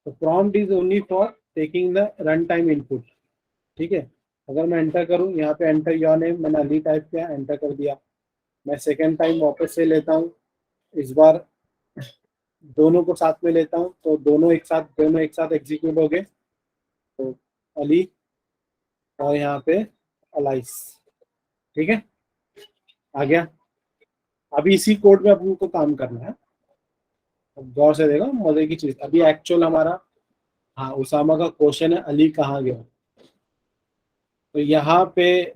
तो prompt is only for taking the run time input, ठीक है। अगर मैं एंटर करूं, यहाँ पे एंटर योर नेम, मैंने अली टाइप किया, एंटर कर दिया। मैं सेकेंड टाइम वापस से लेता हूँ, इस बार दोनों को साथ में लेता हूँ, तो दोनों एक साथ एग्जीक्यूट हो गए। तो अली और यहाँ पे अलाइस, ठीक है, आ गया। अभी इसी कोड में अपन को काम करना है। अब गौर से देखो, मजे की चीज, अभी एक्चुअल हमारा, हाँ, उसामा का क्वेश्चन है अली कहाँ गया। तो यहाँ पे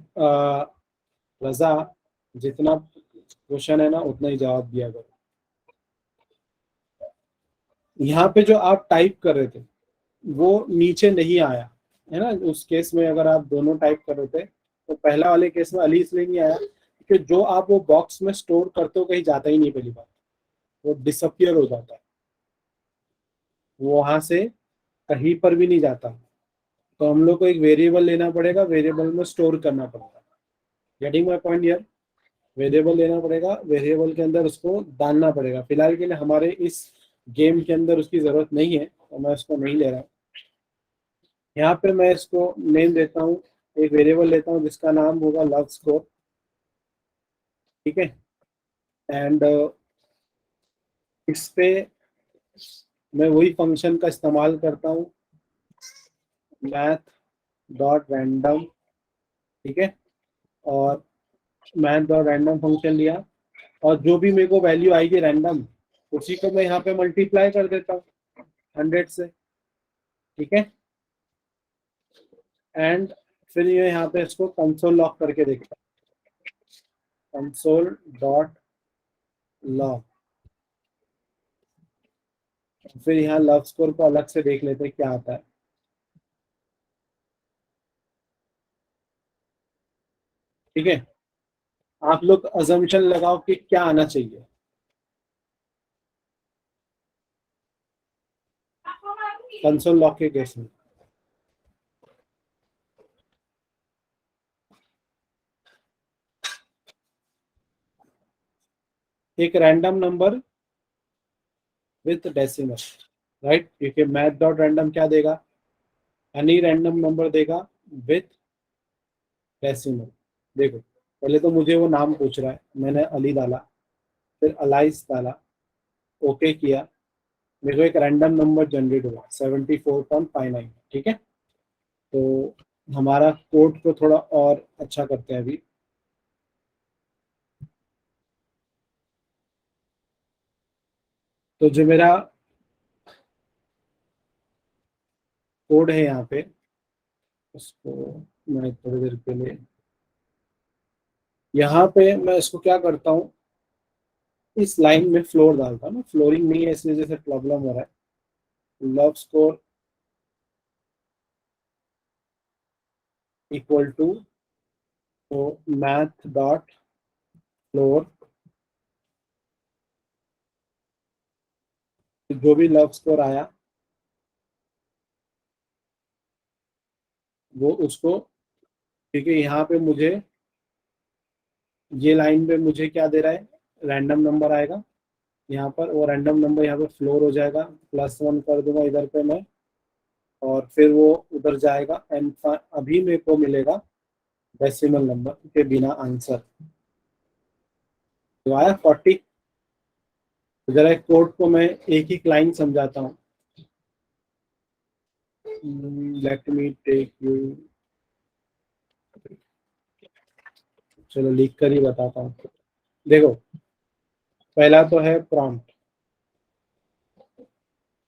रजा, जितना क्वेश्चन है ना उतना ही जवाब दिया करो। यहाँ पे जो आप टाइप कर रहे थे वो नीचे नहीं आया है ना, उस केस में अगर आप दोनों टाइप कर रहे थे तो पहला वाले केस में अली इसलिए नहीं आया क्योंकि जो आप वो बॉक्स में स्टोर करते हो कहीं जाता ही नहीं, पहली बात वो डिसअपियर हो जाता है, वो वहां से कहीं पर भी नहीं जाता। तो हम लोग को एक वेरिएबल लेना पड़ेगा, वेरिएबल में स्टोर करना पड़ेगा। Getting my point here? Variable लेना पड़ेगा, वेरिएबल के अंदर उसको डालना पड़ेगा। फिलहाल के लिए हमारे इस गेम के अंदर उसकी जरूरत नहीं है तो मैं उसको नहीं ले रहा हूँ। यहाँ पे मैं इसको नेम देता हूँ, एक वेरिएबल लेता हूँ जिसका नाम होगा लव स्कोर, ठीक है। एंड इस पे मैं वही फंक्शन का इस्तेमाल करता हूँ, मैथ डॉट रैंडम, ठीक है। और मैथ डॉट रैंडम फंक्शन लिया और जो भी मेरे को वैल्यू आएगी रैंडम, उसी को मैं यहाँ पे मल्टीप्लाई कर देता हूँ 100 से, ठीक है। एंड फिर ये यहाँ पे इसको कंसोल लॉग करके देखता हूँ, कंसोल डॉट लॉग। फिर यहाँ लव स्कोर को अलग से देख लेते हैं क्या आता है, ठीक है। आप लोग अजम्पशन लगाओ कि क्या आना चाहिए। कंसोल लॉग के केस में एक random number with decimal, right, क्योंकि मैथ डॉट रैंडम क्या देगा, एनी रैंडम नंबर देगा विथ डेसिमल। देखो पहले तो मुझे वो नाम पूछ रहा है, मैंने अली डाला, फिर अलाइस डाला, ओके किया, मेरे को एक रैंडम नंबर जनरेट हुआ 74.59, ठीक है। तो हमारा कोड को थोड़ा और अच्छा करते हैं अभी। तो जो मेरा कोड है यहाँ पे, उसको मैं थोड़ी देर के लिए, यहाँ पे मैं इसको क्या करता हूँ, इस लाइन में फ्लोर डालता हूँ ना, फ्लोरिंग नहीं है इसलिए जैसे प्रॉब्लम हो रहा है। लव स्कोर इक्वल टू, तो मैथ डॉट फ्लोर, जो भी लव स्कोर आया वो उसको, क्योंकि यहाँ पे मुझे ये लाइन पे मुझे क्या दे रहा है, रैंडम नंबर आएगा यहाँ पर, वो रैंडम नंबर यहाँ पे फ्लोर हो जाएगा, +1 कर दूंगा इधर पे मैं, और फिर वो उधर जाएगा एंड अभी मेरे को मिलेगा डेसिमल नंबर के बिना आंसर। तो आया 40। जरा कोड को मैं एक ही लाइन समझाता हूँ, लेट मी टेक यू, चलो लिख कर ही बताता हूँ। देखो पहला तो है प्रॉम्प्ट,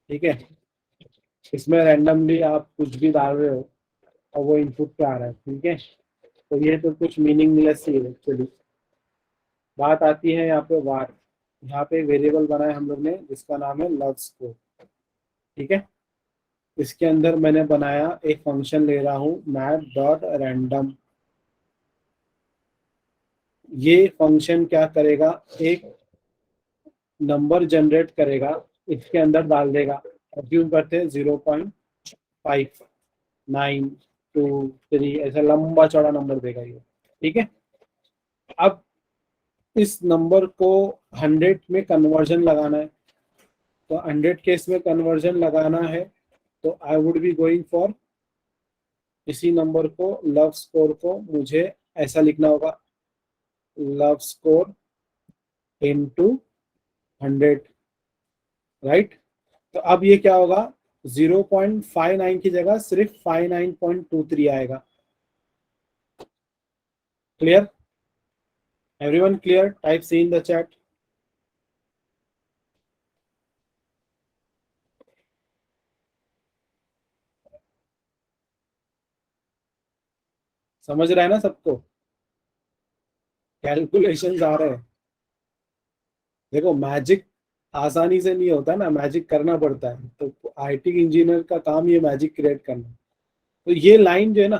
ठीक है, इसमें रैंडमली आप कुछ भी डाल रहे हो और वो इनपुट पे आ रहा है, ठीक है। तो ये तो कुछ मीनिंगलेस ही है एक्चुअली। बात आती है यहाँ पे वार, यहाँ पे वेरिएबल बनाया हम लोग ने जिसका नाम है लव स्कोर। ठीक है, इसके अंदर मैंने बनाया एक फंक्शन ले रहा हूँ मैथ डॉट रैंडम। ये फंक्शन क्या करेगा, एक नंबर जनरेट करेगा, इसके अंदर डाल देगा। अज्यूम करते हैं 0.5 9 2 3 ऐसा लंबा चौड़ा नंबर देगा ये। ठीक है, अब इस नंबर को 100 में कन्वर्जन लगाना है, तो 100 केस में कन्वर्जन लगाना है तो I would be going for इसी नंबर को, लव स्कोर को मुझे ऐसा लिखना होगा, लव स्कोर इनटू 100, राइट। तो अब ये क्या होगा, 0.59 की जगह सिर्फ 59.23 आएगा। Clear, everyone clear? Type C in the chat. समझ रहा है ना सबको? कैलकुलेशंस आ रहे हैं। देखो मैजिक आसानी से नहीं होता ना, मैजिक करना पड़ता है। तो आईटी इंजीनियर का काम ये मैजिक क्रिएट करना। तो ये लाइन जो है ना,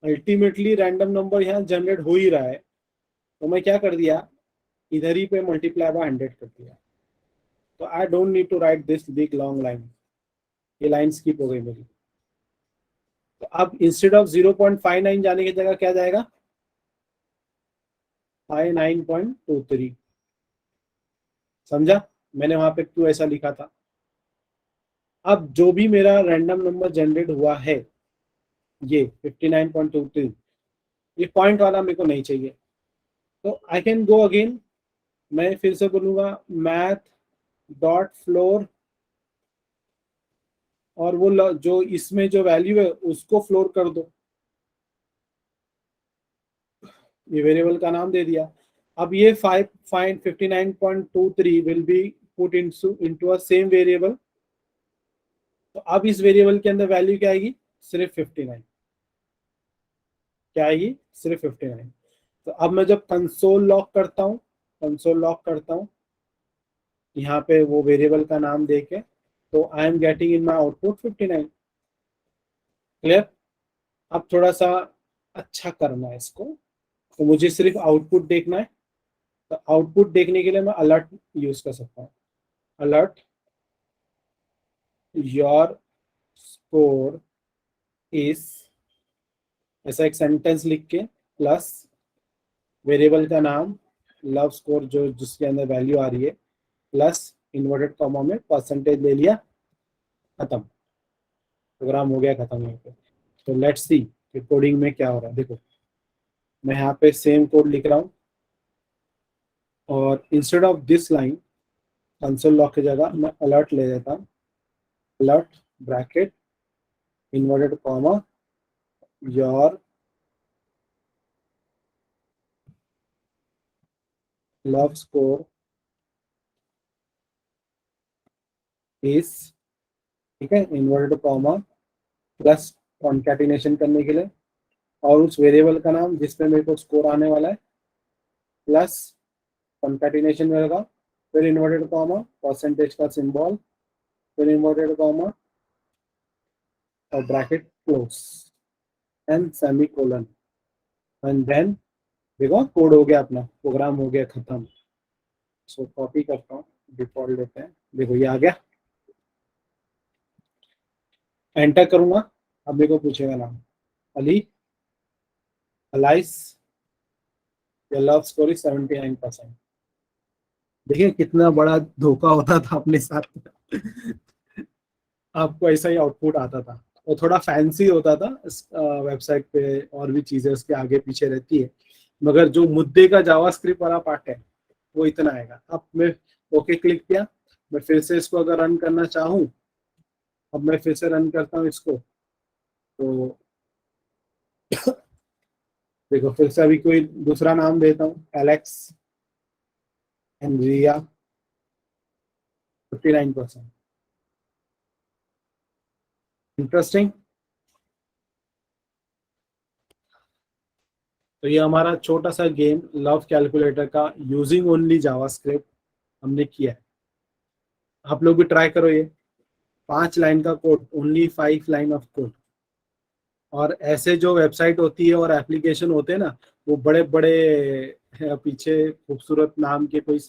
अल्टीमेटली रैंडम नंबर यहाँ जनरेट हो ही रहा है, तो मैं क्या कर दिया, इधर ही पे मल्टीप्लाई बाय 100 कर दिया। तो I don't need to write this big long line, ये लाइन स्किप हो गई मेरी। तो अब इंस्टेड ऑफ 0.59 जाने की जगह क्या जाएगा, 59.23। समझा मैंने वहां पे क्यों ऐसा लिखा था? अब जो भी मेरा रैंडम नंबर जनरेट हुआ है ये 59.23, ये पॉइंट वाला मेरे को नहीं चाहिए। तो आई कैन गो अगेन, मैं फिर से बोलूंगा मैथ डॉट फ्लोर, और वो जो इसमें जो वैल्यू है उसको फ्लोर कर दो, ये वेरिएबल का नाम दे दिया। अब ये 59.23 will be put into a same variable. तो अब इस वेरिएबल के अंदर वैल्यू क्या आएगी, सिर्फ 59। क्या आएगी, सिर्फ 59। तो अब मैं जब कंसोल लॉक करता हूँ, कंसोल लॉक करता हूँ यहाँ पे वो वेरिएबल का नाम देके, तो I am getting in my output 59। Clear? अब थोड़ा सा अच्छा करना है इसको, तो मुझे सिर्फ आउटपुट देखना है। तो आउटपुट देखने के लिए मैं अलर्ट यूज कर सकता हूँ, अलर्ट योर स्कोर इज, ऐसा एक सेंटेंस लिख के प्लस वेरिएबल का नाम लव स्कोर जो जिसके अंदर वैल्यू आ रही है, प्लस इन्वर्टेड कॉमा में परसेंटेज ले लिया, खत्म, प्रोग्राम हो गया खत्म यहाँ पे। तो लेट्स सी कि कोडिंग में क्या हो रहा है। देखो मैं यहाँ पे सेम कोड लिख रहा हूँ, और instead of this line console lock की जगह मैं अलर्ट ले लेता हूँ, alert bracket inverted comma your love score is, ठीक है, इन्वर्टेड कॉमा प्लस कॉन्कैटिनेशन करने के लिए, और उस वेरिएबल का नाम जिसपे मेरे को स्कोर आने वाला है, प्लस कॉन्कैटिनेशन में होगा, फिर इन्वर्टेड कॉमा परसेंटेज का सिंबल, फिर इन्वर्टेड कॉमा और bracket close and semicolon, and then देखो कोड हो गया, अपना प्रोग्राम हो गया खत्म। सो कॉपी करता हूँ, डिफॉल्ट लेते हैं, देखो ये आ गया, एंटर करूंगा। अब मेरे को पूछेगा नाम Ali, Alice, your love score is 79%। देखिए कितना बड़ा धोखा होता था अपने साथ। आपको ऐसा ही आउटपुट आता था, और थोड़ा फैंसी होता था वेबसाइट पे, और भी चीजें उसके आगे पीछे रहती है, मगर जो मुद्दे का जावास्क्रिप्ट वाला पार्ट है वो इतना आएगा। अब मैं ओके क्लिक किया, मैं फिर से इसको अगर रन करना चाहूँ, अब मैं फिर से रन करता हूँ इसको, तो देखो फिर से अभी कोई दूसरा नाम देता हूँ, एलेक्स एंड रिया, 59%। इंटरेस्टिंग। तो ये हमारा छोटा सा गेम लव कैलकुलेटर का यूजिंग ओनली जावास्क्रिप्ट। हमने किया है। आप लोग भी ट्राई करो ये 5 लाइन का code, only 5 line of code. और ऐसे जो वेबसाइट होती है और एप्लीकेशन होते हैं ना, वो बड़े बड़े पीछे खूबसूरत नाम के कोई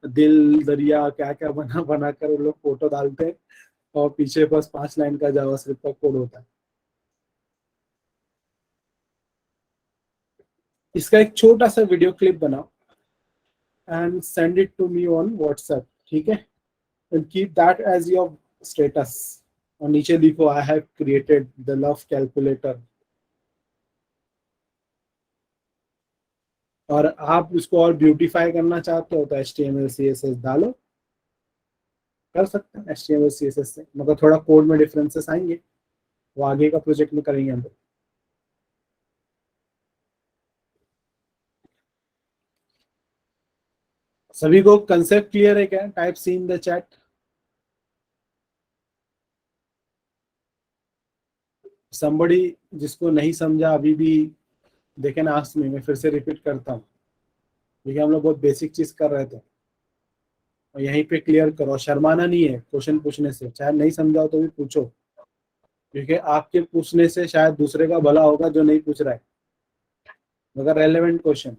दिल दरिया क्या क्या बना बना कर वो लोग फोटो डालते हैं, और पीछे बस 5 लाइन का जावास्क्रिप्ट का कोड होता है। इसका एक छोटा सा वीडियो क्लिप बनाओ and send it to me on WhatsApp, ठीक है? And keep that as your status. और नीचे लिखो I have created the love calculator. और आप उसको और ब्यूटीफाई करना चाहते हो तो HTML CSS डालो, कर सकते हैं HTML CSS से, मगर थोड़ा कोड में डिफरेंसेस आएंगे, वो आगे का प्रोजेक्ट में करेंगे हम लोग। सभी को कंसेप्ट क्लियर है क्या? Type C in the chat. Somebody जिसको नहीं समझा अभी भी देखे ना, आस्क मी, मैं फिर से रिपीट करता हूँ, क्योंकि हम लोग बहुत बेसिक चीज कर रहे थे। और यहीं पे क्लियर करो, शर्माना नहीं है क्वेश्चन पूछने से, चाहे नहीं समझाओ तो भी पूछो, क्योंकि आपके पूछने से शायद दूसरे का भला होगा जो नहीं पूछ रहा है। मगर relevant question,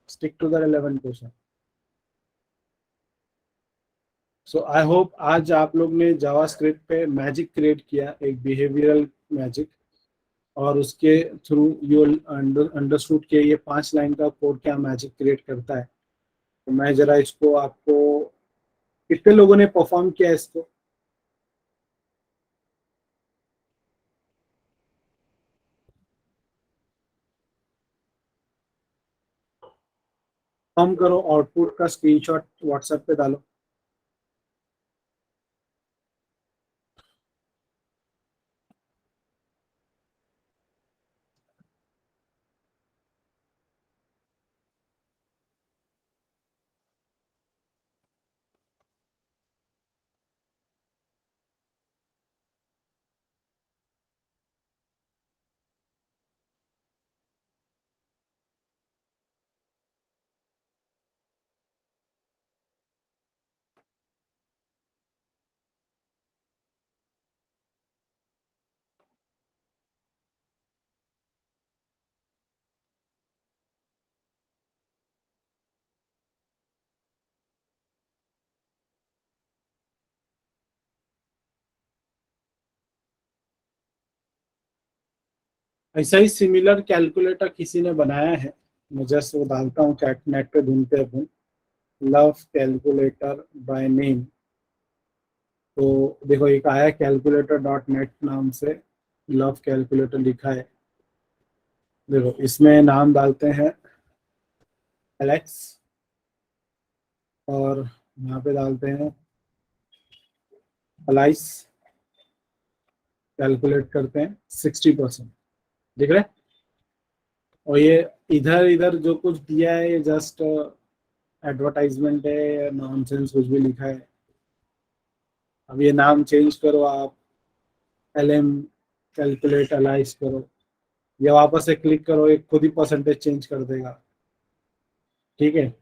stick to the relevant question. So I hope आज आप लोग ने जावास्क्रिप्ट पे मैजिक क्रिएट किया, एक बिहेवियरल मैजिक, और उसके थ्रू यू अंडरस्टूड के ये 5 लाइन का कोड क्या मैजिक क्रिएट करता है। तो मैं जरा इसको आपको, कितने लोगों ने परफॉर्म किया इसको? हम करो, आउटपुट का स्क्रीनशॉट व्हाट्सएप पे डालो। ऐसा ही सिमिलर कैलकुलेटर किसी ने बनाया है, मैं जस्ट वो डालता हूँ चैट, नेट पे ढूंढते हैं, लव कैलकुलेटर बाय नेम। तो देखो एक आया calculator.net नाम से, लव कैलकुलेटर लिखा है। देखो इसमें नाम डालते हैं एलेक्स, और यहाँ पे डालते हैं अलाइस, कैलकुलेट करते हैं 60%, दिख रहा है? और ये इधर इधर जो कुछ दिया है ये जस्ट एडवर्टाइजमेंट है, नॉनसेंस कुछ भी लिखा है। अब ये नाम चेंज करो आप, LM कैलकुलेट अलाइस करो, या वापस से क्लिक करो, एक खुद ही परसेंटेज चेंज कर देगा, ठीक है?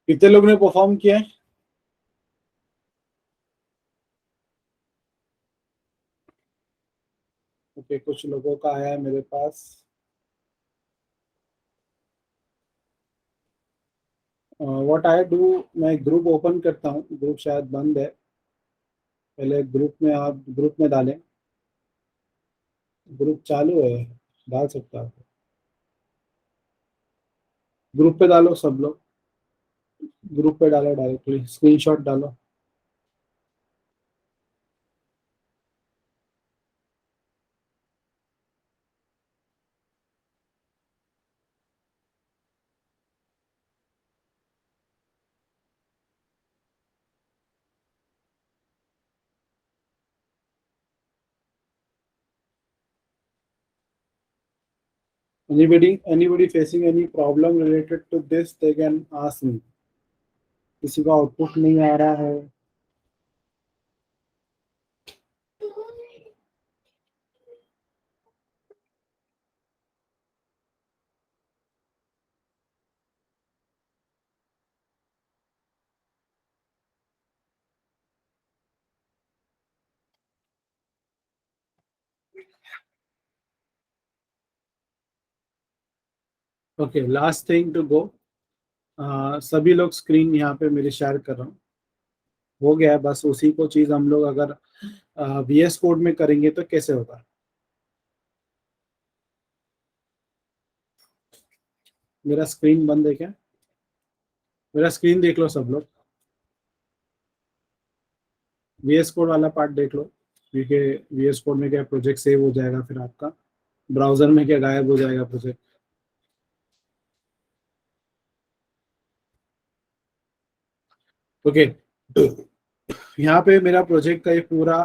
कितने लोग ने परफॉर्म किया है? ओके, कुछ लोगों का आया है मेरे पास। व्हाट आई डू, मैं ग्रुप ओपन करता हूँ, ग्रुप शायद बंद है, पहले ग्रुप में आप ग्रुप में डालें। ग्रुप चालू है, डाल सकता हूँ। ग्रुप पे डालो सब लोग, ग्रुप पे डालो, डायरेक्टली स्क्रीनशॉट डालो। Anybody facing any problem related to this, they can ask me. किसी का आउटपुट नहीं आ रहा है? Okay, last thing to go. सभी लोग स्क्रीन यहाँ पे मेरे शेयर कर रहा हूँ, हो गया है। बस उसी को चीज हम लोग अगर VS कोड में करेंगे तो कैसे होगा? मेरा स्क्रीन बंद है क्या? मेरा स्क्रीन देख लो सब लोग, VS कोड वाला पार्ट देख लो, क्योंकि VS कोड में क्या प्रोजेक्ट सेव हो जाएगा, फिर आपका ब्राउजर में क्या गायब हो जाएगा प्रोजेक्ट। ओके, यहाँ पे मेरा प्रोजेक्ट का ये पूरा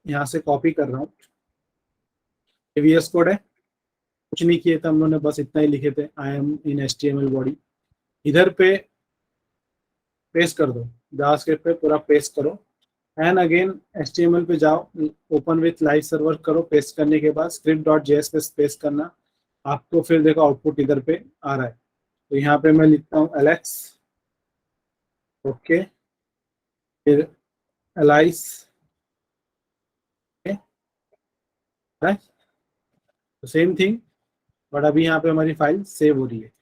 यहाँ से कॉपी कर रहा हूँ। VS कोड है, कुछ नहीं किए थे हम लोगों ने, बस इतना ही लिखे थे, I am in HTML body. इधर पे पेस्ट कर दो, जावास्क्रिप्ट पे पूरा पेस्ट करो, एंड अगेन HTML पे जाओ, ओपन विथ लाइव सर्वर करो। पेस्ट करने के बाद script.js पे पेस्ट करना, आपको फिर देखो आउटपुट इधर पे आ रहा है। तो यहाँ पे मैं लिखता हूँ एलेक्स, ओके, फिर एलाइस, सेम थिंग, बट अभी यहाँ पे हमारी फाइल सेव हो रही है।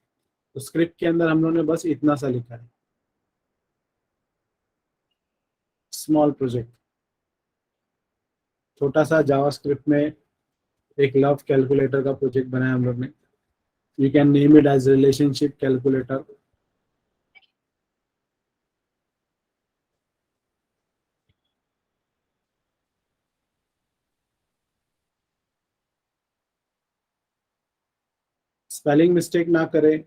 तो स्क्रिप्ट के अंदर हम लोगों ने बस इतना सा लिखा है, स्मॉल प्रोजेक्ट, छोटा सा जावास्क्रिप्ट में एक लव कैलकुलेटर का प्रोजेक्ट बनाया हम लोग ने। You can name it as relationship calculator. Spelling mistake ना करें,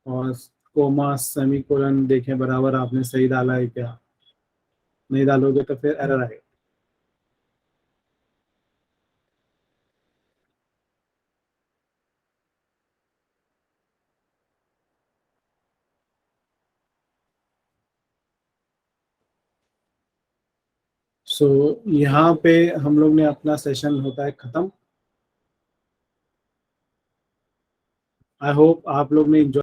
और कोमा सेमीकोलन देखें बराबर आपने सही डाला है क्या, नहीं डालोगे तो फिर एरर आएगा। सो यहाँ पे हम लोग ने अपना सेशन होता है खत्म। आई होप आप लोग ने एंजॉय